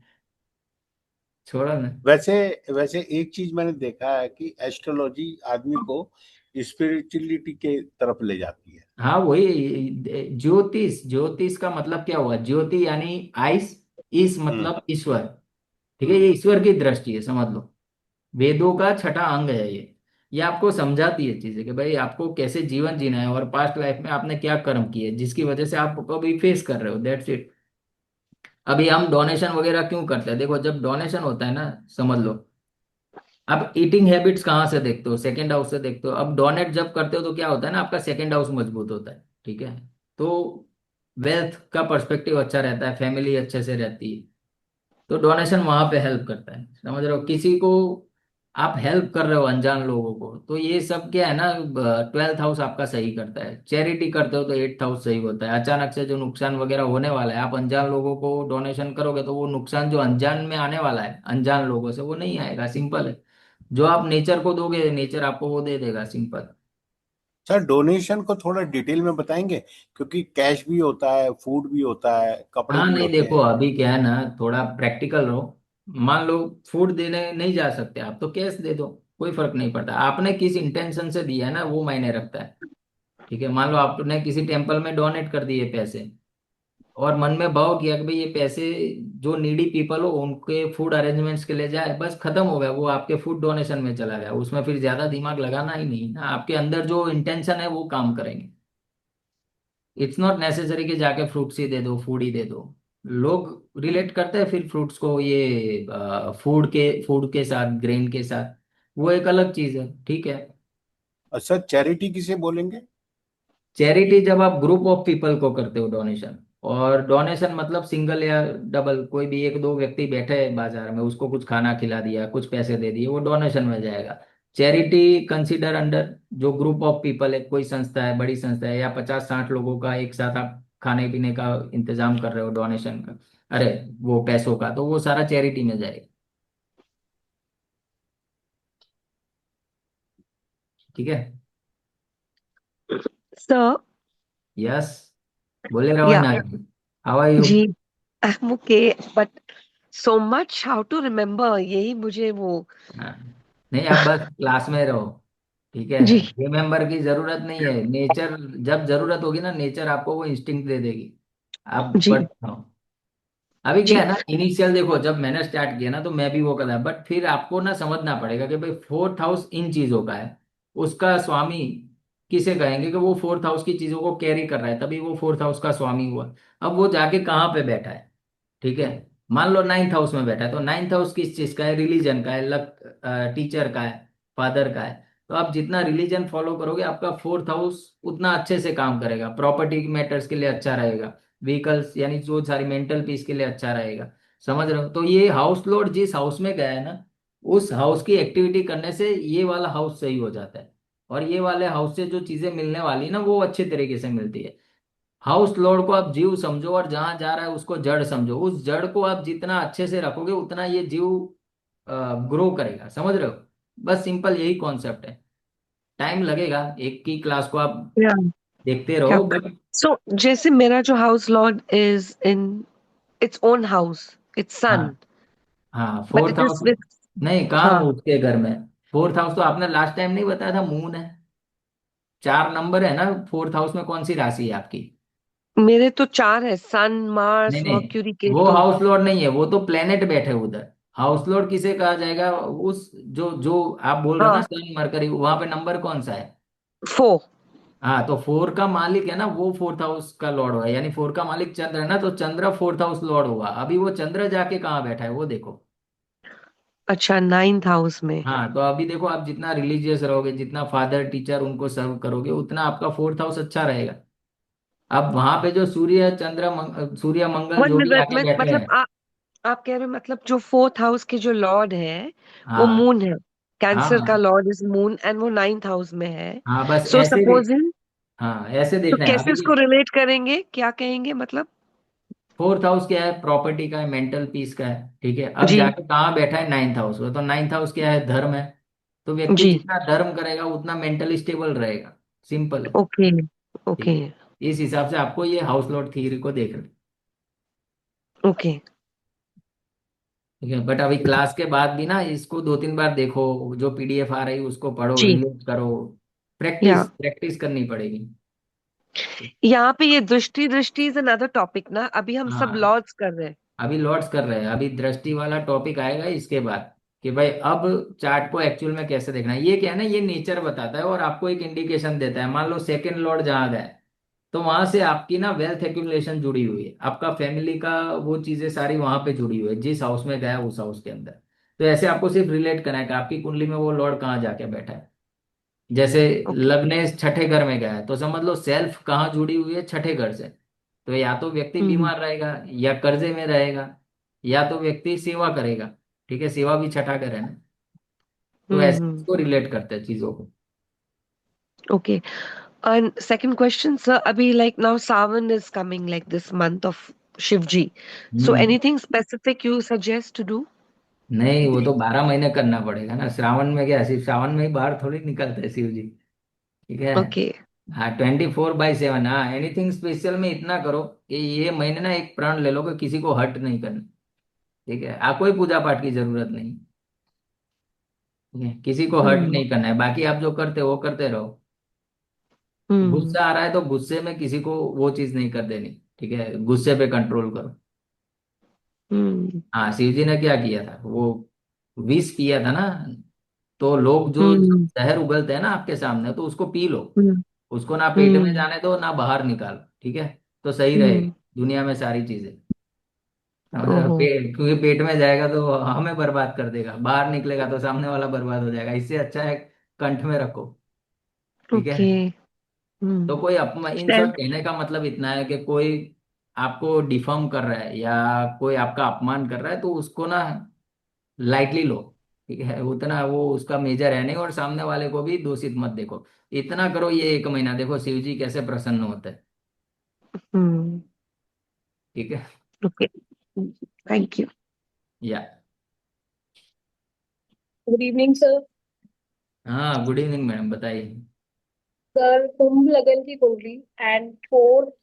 छोड़ो ना। वैसे वैसे एक चीज मैंने देखा है कि एस्ट्रोलॉजी आदमी को स्पिरिचुअलिटी के तरफ ले जाती है। हाँ वही, ज्योतिष, ज्योतिष का मतलब क्या हुआ, ज्योति यानी आइस, इस हम्म। मतलब ईश्वर, ठीक है, हम्म। ये ईश्वर की दृष्टि है, समझ लो, वेदों का छठा अंग है ये आपको समझाती है चीजें कि भाई आपको कैसे जीवन जीना है, और पास्ट लाइफ में आपने क्या कर्म किए जिसकी वजह से आप अभी फेस कर रहे हो, दैट्स इट। अभी हम डोनेशन वगैरह क्यों करते हैं, देखो जब डोनेशन होता है ना, समझ लो, अब ईटिंग हैबिट्स कहाँ से देखते हो, सेकंड हाउस से देखते हो, अब डोनेट जब करते हो तो क्या होता है ना, आपका सेकंड हाउस मजबूत होता है, ठीक है, तो वेल्थ का पर्सपेक्टिव अच्छा रहता है, फैमिली अच्छे से रहती है, तो डोनेशन वहां पे हेल्प करता है, समझ रहे हो, किसी को आप हेल्प कर रहे हो अनजान लोगों को, तो ये सब क्या है ना, 12th हाउस आपका सही करता है, चैरिटी करते हो तो 8th हाउस सही होता है, अचानक से जो नुकसान वगैरह होने वाला है, आप अनजान लोगों को डोनेशन करोगे तो वो नुकसान जो अनजान में आने वाला है अनजान लोगों से, वो नहीं आएगा, सिंपल है। जो आप नेचर को दोगे, नेचर आपको वो दे देगा, सिंपल। सर डोनेशन को थोड़ा डिटेल में बताएंगे, क्योंकि कैश भी होता है, फूड भी होता है, कपड़े हाँ भी नहीं होते देखो, हैं। अभी क्या है ना, थोड़ा प्रैक्टिकल रहो, मान लो फूड देने नहीं जा सकते आप, तो कैश दे दो, कोई फर्क नहीं पड़ता, आपने किस इंटेंशन से दिया है ना, वो मायने रखता है। ठीक है, मान लो आपने किसी टेम्पल में डोनेट कर दिए पैसे, और मन में भाव किया कि भाई ये पैसे जो नीडी पीपल हो उनके फूड अरेंजमेंट्स के लिए जाए, बस खत्म हो गया, वो आपके फूड डोनेशन में चला गया, उसमें फिर ज्यादा दिमाग लगाना ही नहीं ना, आपके अंदर जो इंटेंशन है वो काम करेंगे। इट्स नॉट नेसेसरी कि जाके फ्रूट्स ही दे दो, फूड ही दे दो, लोग रिलेट करते हैं फिर फ्रूट्स को, ये फूड के साथ, ग्रेन के साथ, वो एक अलग चीज है, ठीक है। अच्छा, चैरिटी किसे बोलेंगे? चैरिटी जब आप ग्रुप ऑफ पीपल को करते हो डोनेशन, और डोनेशन मतलब सिंगल या डबल, कोई भी एक दो व्यक्ति बैठे हैं बाजार में, उसको कुछ खाना खिला दिया, कुछ पैसे दे दिए, वो डोनेशन में जाएगा। चैरिटी कंसीडर अंडर जो ग्रुप ऑफ पीपल है, कोई संस्था है, बड़ी संस्था है, या 50-60 लोगों का एक साथ आप खाने पीने का इंतजाम कर रहे हो डोनेशन का, अरे वो पैसों का, तो वो सारा चैरिटी में जाएगा, ठीक है। सर, यस, बोले या रवाना, हाउ आर यू। जी, I am okay, but so much how to remember, यही मुझे वो। हाँ, नहीं आप बस क्लास में रहो, ठीक है, जी। रिमेम्बर की जरूरत नहीं है, नेचर जब जरूरत होगी ना, नेचर आपको वो इंस्टिंक्ट दे देगी, आप जी। पढ़ते रहो। अभी क्या जी। है ना, इनिशियल देखो जब मैंने स्टार्ट किया ना, तो मैं भी वो कर रहा, बट फिर आपको ना समझना पड़ेगा कि भाई फोर्थ हाउस इन चीजों का है, उसका स्वामी किसे कहेंगे, कि वो फोर्थ हाउस की चीजों को कैरी कर रहा है, तभी वो फोर्थ हाउस का स्वामी हुआ। अब वो जाके कहाँ पे बैठा है, ठीक है, मान लो 9th हाउस में बैठा है, तो 9th हाउस किस चीज का है, रिलीजन का है, लक, टीचर का है, फादर का है, तो आप जितना रिलीजन फॉलो करोगे, आपका फोर्थ हाउस उतना अच्छे से काम करेगा, प्रॉपर्टी मैटर्स के लिए अच्छा रहेगा, व्हीकल्स यानी जो सारी मेंटल पीस के लिए अच्छा रहेगा, समझ रहे हो, तो ये हाउस लॉर्ड जिस हाउस में गया है ना, उस हाउस की एक्टिविटी करने से ये वाला हाउस सही हो जाता है, और ये वाले हाउस से जो चीजें मिलने वाली ना, वो अच्छे तरीके से मिलती है। हाउस लॉर्ड को आप जीव समझो, और जहां जा रहा है उसको जड़ समझो, उस जड़ को आप जितना अच्छे से रखोगे, उतना ये जीव ग्रो करेगा, समझ रहे हो, बस सिंपल यही कॉन्सेप्ट है। टाइम लगेगा, एक की क्लास को आप या देखते या रहो, बट सो जैसे मेरा जो house Lord is in its own house, it's हाँ, सन, हाँ but fourth it is house, with. नहीं कहाँ हाँ। हूँ उसके घर में, फोर्थ हाउस तो आपने लास्ट टाइम नहीं बताया था, मून है। 4 नंबर है ना, फोर्थ हाउस में कौन सी राशि है आपकी? मेरे तो चार है, सन, नहीं मार्स, नहीं, मर्क्यूरी, वो केतु। हाउस लॉर्ड नहीं है, वो तो प्लेनेट बैठे उधर। हाउस लॉर्ड किसे कहा जाएगा? उस जो जो आप बोल रहे हो ना, हाँ, सन मरकरी, वहां पे नंबर कौन सा है? फोर। हाँ, तो फोर का मालिक है ना, वो फोर्थ हाउस का लॉर्ड हुआ, यानी फोर का मालिक चंद्र है ना, तो चंद्र फोर्थ हाउस लॉर्ड हुआ। अभी वो चंद्र जाके कहाँ बैठा है वो देखो। अच्छा, नाइन्थ हाउस में। हाँ, तो अभी देखो, आप जितना रिलीजियस रहोगे, जितना फादर टीचर उनको सर्व करोगे, उतना आपका फोर्थ हाउस अच्छा रहेगा। अब वहां पे जो सूर्य चंद्र सूर्य मंगल वन जो भी मिनट आके में, बैठे मतलब हैं। आप कह रहे हो, मतलब जो फोर्थ हाउस के जो लॉर्ड है वो हाँ मून है। हाँ कैंसर का हाँ लॉर्ड इज मून एंड वो नाइन्थ हाउस में है। हाँ, बस सो ऐसे भी। सपोजिंग, हाँ, ऐसे तो देखना है कैसे अभी। इसको रिलेट करेंगे, क्या कहेंगे मतलब? फोर्थ हाउस क्या है? प्रॉपर्टी का है, मेंटल पीस का है, ठीक है। अब जी। जाके कहाँ बैठा है? नाइन्थ हाउस में। तो नाइन्थ हाउस क्या है? धर्म है। तो व्यक्ति जी। जितना धर्म करेगा उतना मेंटली स्टेबल रहेगा। सिंपल है। ओके। ठीक ओके। है, इस हिसाब से आपको ये हाउस लॉर्ड थ्योरी को देखना। ओके। ठीक है, बट अभी क्लास के बाद भी ना इसको 2-3 बार देखो, जो पीडीएफ आ रही है उसको पढ़ो, जी। रिलेट करो। या प्रैक्टिस प्रैक्टिस करनी पड़ेगी। यहाँ पे ये दृष्टि, दृष्टि इज अनदर टॉपिक ना, अभी हम सब हाँ, लॉर्ड्स कर रहे हैं। अभी लॉट्स कर रहे हैं, अभी दृष्टि वाला टॉपिक आएगा इसके बाद, कि भाई अब चार्ट को एक्चुअल में कैसे देखना है। ये क्या है ना, ये नेचर बताता है और आपको एक इंडिकेशन देता है। मान लो सेकंड लॉर्ड जहाँ गया है, तो वहां से आपकी ना वेल्थ एक्यूमुलेशन जुड़ी हुई है, आपका फैमिली का वो चीजें सारी वहां पे जुड़ी हुई है, जिस हाउस में गया उस हाउस के अंदर। तो ऐसे आपको सिर्फ रिलेट करना है कि आपकी कुंडली में वो लॉर्ड कहाँ जाके बैठा है। जैसे ओके। लग्नेश छठे घर में गया है, तो समझ लो सेल्फ कहाँ जुड़ी हुई है? छठे घर से। तो या तो व्यक्ति हम्म। बीमार रहेगा, या कर्जे में रहेगा, या तो व्यक्ति सेवा करेगा। ठीक है, सेवा भी छठा घर है ना। तो ऐसे हम्म। इसको रिलेट करते हैं चीजों को। Okay. And second question sir, अभी like now Sawan is coming, like this month of Shivji. So hmm. Anything specific you suggest to do? नहीं, वो तो 12 महीने करना पड़ेगा ना। श्रावण में क्या, सिर्फ श्रावण में ही बाहर थोड़ी निकलते हैं शिव जी। ठीक है। ओके। हाँ, 24/7। हाँ, एनीथिंग स्पेशल में इतना करो कि ये महीने ना एक प्रण ले लो कि किसी को हर्ट नहीं करना। ठीक है, कोई पूजा पाठ की जरूरत नहीं। ठीक है, किसी को हर्ट हम्म। नहीं करना है, बाकी आप जो करते हो वो करते रहो। हम्म। गुस्सा आ रहा है तो गुस्से में किसी को वो चीज नहीं कर देनी। ठीक है, गुस्से पे कंट्रोल करो। हम्म। हाँ, शिव जी ने क्या किया था, वो विष किया था ना। तो लोग जो हम्म। जहर उगलते हैं ना आपके सामने, तो उसको पी लो। हम्म। उसको ना पेट में हम्म। जाने दो, ना बाहर निकालो। ठीक है, तो सही रहेगी हम्म। दुनिया में सारी चीजें। समझ रहे हो? ओहो। क्योंकि पेट में जाएगा तो हमें बर्बाद कर देगा, बाहर निकलेगा तो सामने वाला बर्बाद हो जाएगा। इससे अच्छा है कंठ में रखो। ठीक है। ओके। तो हम्म। कोई अपमान, इन शॉर्ट कहने का मतलब इतना है कि कोई आपको डिफर्म कर रहा है या कोई आपका अपमान कर रहा है, तो उसको ना लाइटली लो। ठीक है, उतना वो उसका मेजर है नहीं, और सामने वाले को भी दूषित मत देखो। इतना करो, ये 1 महीना देखो शिव जी कैसे प्रसन्न होते हैं। हम्म। ठीक है। Okay. Thank you. Yeah. Good evening sir. हाँ, गुड इवनिंग मैडम, बताइए। सर, कुंभ लगन की कुंडली and fourth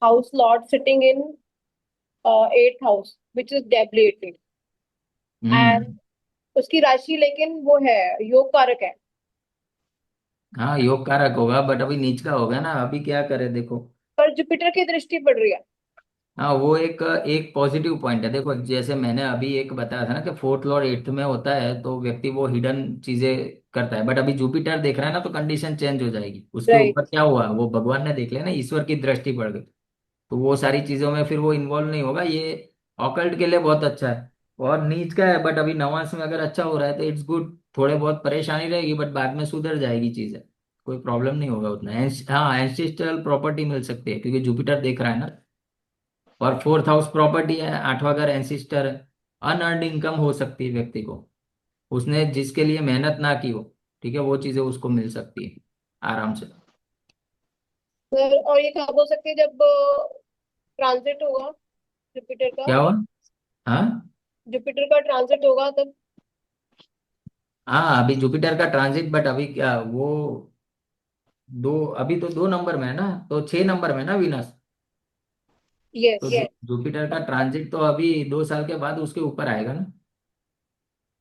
house lord sitting in eighth house which is debilitated and hmm. उसकी राशि लेकिन वो है योग कारक है। हाँ, योग कारक होगा, बट अभी नीच का होगा ना, अभी क्या करे देखो। पर जुपिटर की दृष्टि पड़ रही है। हाँ, वो एक एक पॉजिटिव पॉइंट है। देखो, जैसे मैंने अभी एक बताया था ना कि फोर्थ लॉर्ड एट्थ में होता है, तो व्यक्ति वो हिडन चीजें करता है। बट अभी जुपिटर देख रहा है ना, तो कंडीशन चेंज हो जाएगी। उसके ऊपर राइट। क्या हुआ, वो भगवान ने देख लिया ना, ईश्वर की दृष्टि पड़ गई। तो वो सारी चीजों में फिर वो इन्वॉल्व नहीं होगा। ये ऑकल्ट के लिए बहुत अच्छा है। और नीच का है, बट अभी नवांश में अगर अच्छा हो रहा है तो इट्स गुड। थोड़े बहुत परेशानी रहेगी, बट बाद में सुधर जाएगी चीजें। कोई प्रॉब्लम नहीं होगा उतना। हाँ, एंसेस्ट्रल प्रॉपर्टी मिल सकती है, क्योंकि जुपिटर देख रहा है ना। और फोर्थ हाउस प्रॉपर्टी है, आठवां घर एंसिस्टर है। अनअर्नड इनकम हो सकती है व्यक्ति को, उसने जिसके लिए मेहनत ना की हो। ठीक है, वो चीजें उसको मिल सकती है आराम से। सर, और ये कब हो सकती है जब ट्रांजिट होगा जुपिटर का? क्या हुआ? हाँ जुपिटर का ट्रांजिट होगा तब। हाँ, अभी जुपिटर का ट्रांजिट, बट अभी क्या वो दो, अभी तो 2 नंबर में है ना, तो 6 नंबर में है ना विनस। तो यस। जुपिटर का ट्रांजिट तो अभी 2 साल के बाद उसके ऊपर आएगा ना।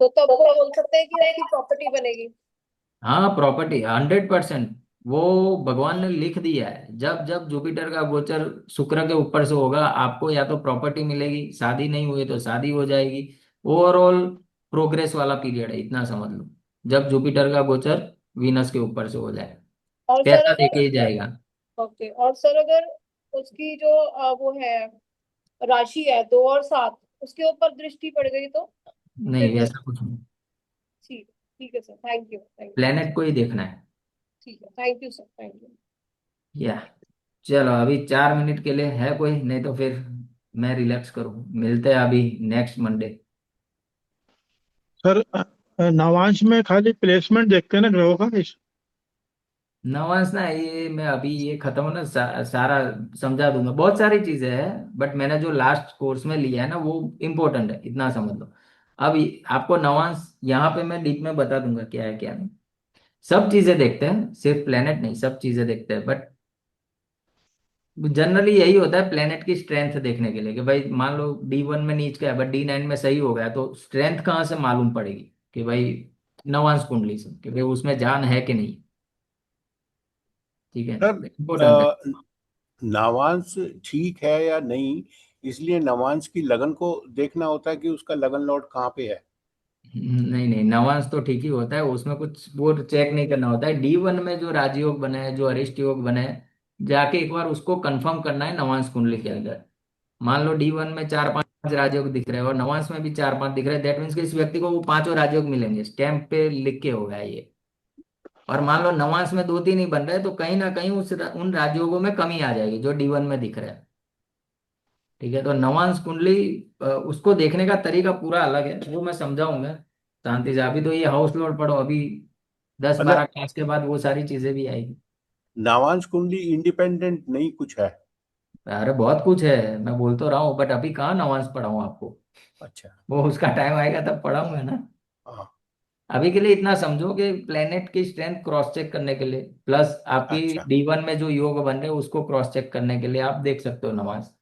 तो तब वो बोल सकते हैं कि उसकी प्रॉपर्टी बनेगी। हाँ, प्रॉपर्टी 100%। वो भगवान ने लिख दिया है, जब जब जुपिटर का गोचर शुक्र के ऊपर से होगा आपको या तो प्रॉपर्टी मिलेगी, शादी नहीं हुई तो शादी हो जाएगी। ओवरऑल प्रोग्रेस वाला पीरियड है, इतना समझ लो। जब जुपिटर का गोचर वीनस के ऊपर से हो जाए, और सर पैसा अगर देके ही जाएगा। ओके, और सर अगर उसकी जो वो है राशि है 2 और 7, उसके ऊपर दृष्टि पड़ गई तो फिर नहीं, क्या? वैसा कुछ नहीं। ठीक ठीक है sir, thank you, thank you. Planet को ही देखना है। ठीक है, thank you sir, thank you. या चलो, अभी 4 मिनट के लिए है कोई, नहीं तो फिर मैं रिलैक्स करूँ। मिलते हैं अभी नेक्स्ट मंडे। सर नवांश में खाली प्लेसमेंट देखते हैं ना ग्रहों का इस। नवांस ना, ये मैं अभी ये खत्म हो ना सारा समझा दूंगा। बहुत सारी चीजें हैं, बट मैंने जो लास्ट कोर्स में लिया है ना वो इम्पोर्टेंट है, इतना समझ लो। अब आपको नवांस यहाँ पे मैं डीप में बता दूंगा क्या है क्या नहीं। सब चीजें देखते हैं, सिर्फ प्लेनेट नहीं, सब चीजें देखते हैं। बट जनरली यही होता है प्लेनेट की स्ट्रेंथ देखने के लिए, कि भाई मान लो D1 में नीच का है बट D9 में सही हो गया, तो स्ट्रेंथ कहाँ से मालूम पड़ेगी कि भाई नवांश कुंडली से, कि भाई उसमें जान है कि नहीं। ठीक है, सर इम्पोर्टेंट है। नावांश ठीक है या नहीं, इसलिए नवांश की लगन को देखना होता है कि उसका लगन लॉर्ड कहाँ पे है। नहीं नहीं, नवांश तो ठीक ही होता है, उसमें कुछ वो चेक नहीं करना होता है। D1 में जो राजयोग बना है, जो अरिष्ट योग बना है, जाके एक बार उसको कंफर्म करना है नवांश कुंडली के अंदर। मान लो D1 में 4-5 राजयोग दिख रहे हैं और नवांश में भी 4-5 दिख रहे हैं, दैट मीन्स कि इस व्यक्ति को वो पांचों राजयोग मिलेंगे, स्टैंप पे लिख के होगा ये। और मान लो नवांश में 2-3 ही बन रहे हैं, तो कहीं ना कहीं उन राजयोगों में कमी आ जाएगी जो D1 में दिख रहा है। ठीक है, तो नवांश कुंडली उसको देखने का तरीका पूरा अलग है, वो मैं समझाऊंगा शांति से। अभी तो ये हाउस लोड पढ़ो, अभी दस अच्छा, बारह क्लास के बाद वो सारी चीजें भी आएगी। नावांश कुंडली इंडिपेंडेंट नहीं कुछ है। अरे बहुत कुछ है, मैं बोल तो रहा हूँ, बट अभी कहाँ नवांश पढ़ाऊँ आपको। अच्छा। वो उसका टाइम आएगा तब पढ़ाऊंगा ना। हाँ। अभी के लिए इतना समझो कि प्लेनेट की स्ट्रेंथ क्रॉस चेक करने के लिए, प्लस आपकी अच्छा। D1 में जो योग बन रहे हैं उसको क्रॉस चेक करने के लिए आप देख सकते हो नवांश।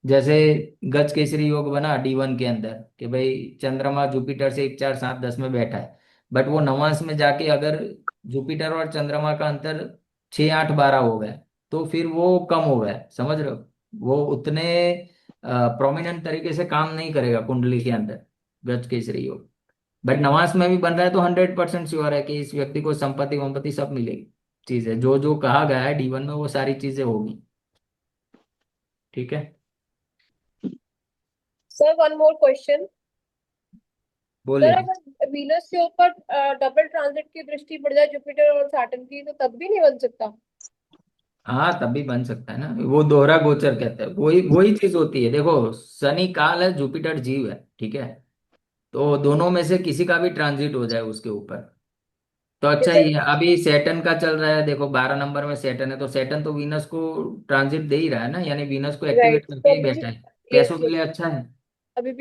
जैसे गज केसरी योग बना D1 के अंदर, कि भाई चंद्रमा जुपिटर से 1 4 7 10 में बैठा है, बट वो नवांश में जाके अगर जुपिटर और चंद्रमा का अंतर 6 8 12 हो गया, तो फिर वो कम हो गया, समझ रहे हो। वो उतने प्रोमिनेंट तरीके से काम नहीं करेगा कुंडली के अंदर, गज केसरी योग। बट नवांश में भी बन रहा है तो 100% श्योर है कि इस व्यक्ति को संपत्ति वंपत्ति सब मिलेगी। चीजें जो जो कहा गया है D1 में वो सारी चीजें होगी। ठीक है, sir one more question. Sir बोलिए। अगर वीनस के ऊपर डबल ट्रांजिट की दृष्टि पड़ जाए जुपिटर और सैटर्न की, तो तब भी नहीं बन सकता? हाँ, तब भी बन सकता है ना, वो दोहरा गोचर कहते हैं, वही वही चीज होती है। देखो, शनि काल है, जुपिटर जीव है, ठीक है। तो दोनों में से किसी का भी ट्रांजिट हो जाए उसके ऊपर तो अच्छा जैसे ही है। अभी सैटर्न का चल रहा है, देखो 12 नंबर में सैटर्न है, तो सैटर्न तो वीनस को ट्रांजिट दे ही रहा है ना, यानी वीनस को राइट, एक्टिवेट तो करके ही अभी भी, बैठा है। यस पैसों के यस, लिए अच्छा है। अभी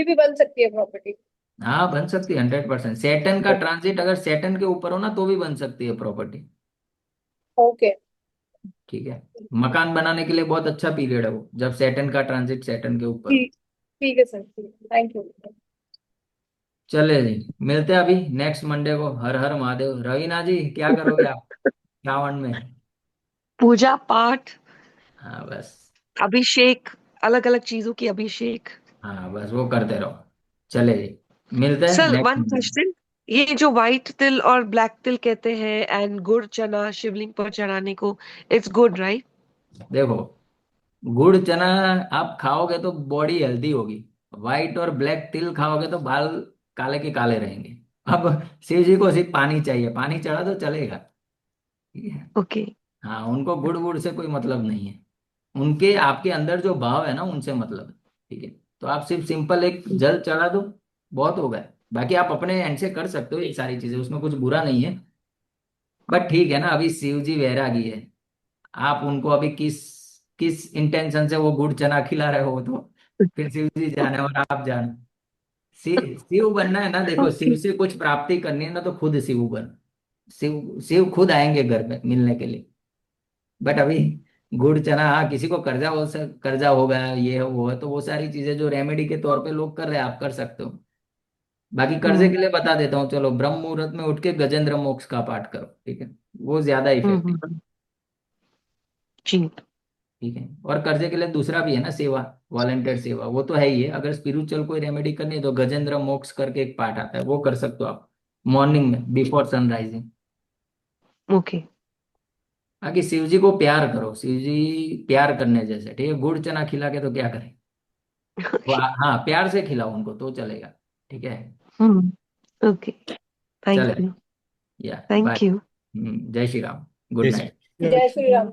भी बन सकती है प्रॉपर्टी। हाँ, बन सकती है 100%। सैटर्न का ट्रांजिट अगर सैटर्न के ऊपर हो ना तो भी बन सकती है प्रॉपर्टी। ओके। ठीक है, मकान बनाने के लिए बहुत अच्छा पीरियड है वो, जब सैटर्न का ट्रांजिट सैटर्न के ऊपर हो। ठीक, ठीक है सर, ठीक है, थैंक यू। चले जी, मिलते हैं अभी नेक्स्ट मंडे को। हर हर महादेव। रवीना जी, क्या करोगे आप श्रावण में? पूजा पाठ, हाँ बस। अभिषेक, अलग अलग चीजों की अभिषेक। हाँ बस वो करते रहो। चले जी, मिलते हैं sir next one Monday. Question, ये जो व्हाइट तिल और ब्लैक तिल कहते हैं एंड गुड़ चना शिवलिंग पर चढ़ाने को, इट्स गुड राइट? देखो, गुड़ चना आप खाओगे तो बॉडी हेल्दी होगी। व्हाइट और ब्लैक तिल खाओगे तो बाल काले के काले रहेंगे। अब शिव जी को सिर्फ पानी चाहिए, पानी चढ़ा तो चलेगा। ठीक है। ओके। हाँ, उनको गुड़ गुड़ से कोई मतलब नहीं है। उनके आपके अंदर जो भाव है ना उनसे मतलब है। ठीक है, तो आप सिर्फ सिंपल एक जल चढ़ा दो, बहुत हो गया। बाकी आप अपने एंड से कर सकते हो ये सारी चीजें, उसमें कुछ बुरा नहीं है। बट ठीक है ना, अभी शिव जी वैरागी है। आप उनको अभी किस किस इंटेंशन से वो गुड़ चना खिला रहे हो, तो फिर शिव जी जाने और आप जाने। शिव शिव बनना है ना, देखो शिव ओके। से कुछ प्राप्ति करनी है ना, तो खुद शिव बन। शिव शिव खुद आएंगे घर में मिलने के लिए। बट अभी गुड़ चना, हाँ किसी को कर्जा हो कर्जा हो गया, ये है वो है, तो वो सारी चीजें जो रेमेडी के तौर पे लोग कर रहे हैं आप कर सकते हो। बाकी कर्जे के लिए बता देता हूँ, चलो ब्रह्म मुहूर्त में उठ के गजेंद्र मोक्ष का पाठ करो, ठीक है, वो ज्यादा इफेक्टिव। हम्म। जी। ठीक है, और कर्जे के लिए दूसरा भी है ना, सेवा, वॉलेंटियर सेवा, वो तो है ही है। अगर स्पिरिचुअल कोई रेमेडी करनी है तो गजेंद्र मोक्ष करके एक पाठ आता है, वो कर सकते हो आप मॉर्निंग में बिफोर सनराइजिंग। ओके। बाकी शिव जी को प्यार करो, शिव जी प्यार करने जैसे, ठीक है, गुड़ चना खिला के तो क्या करें, वो हाँ प्यार से खिलाओ उनको तो चलेगा, ठीक है। हम्म। ओके। थैंक चले, यू। या बाय। Thank you. जय श्री राम, गुड जय नाइट। श्री जय श्री राम।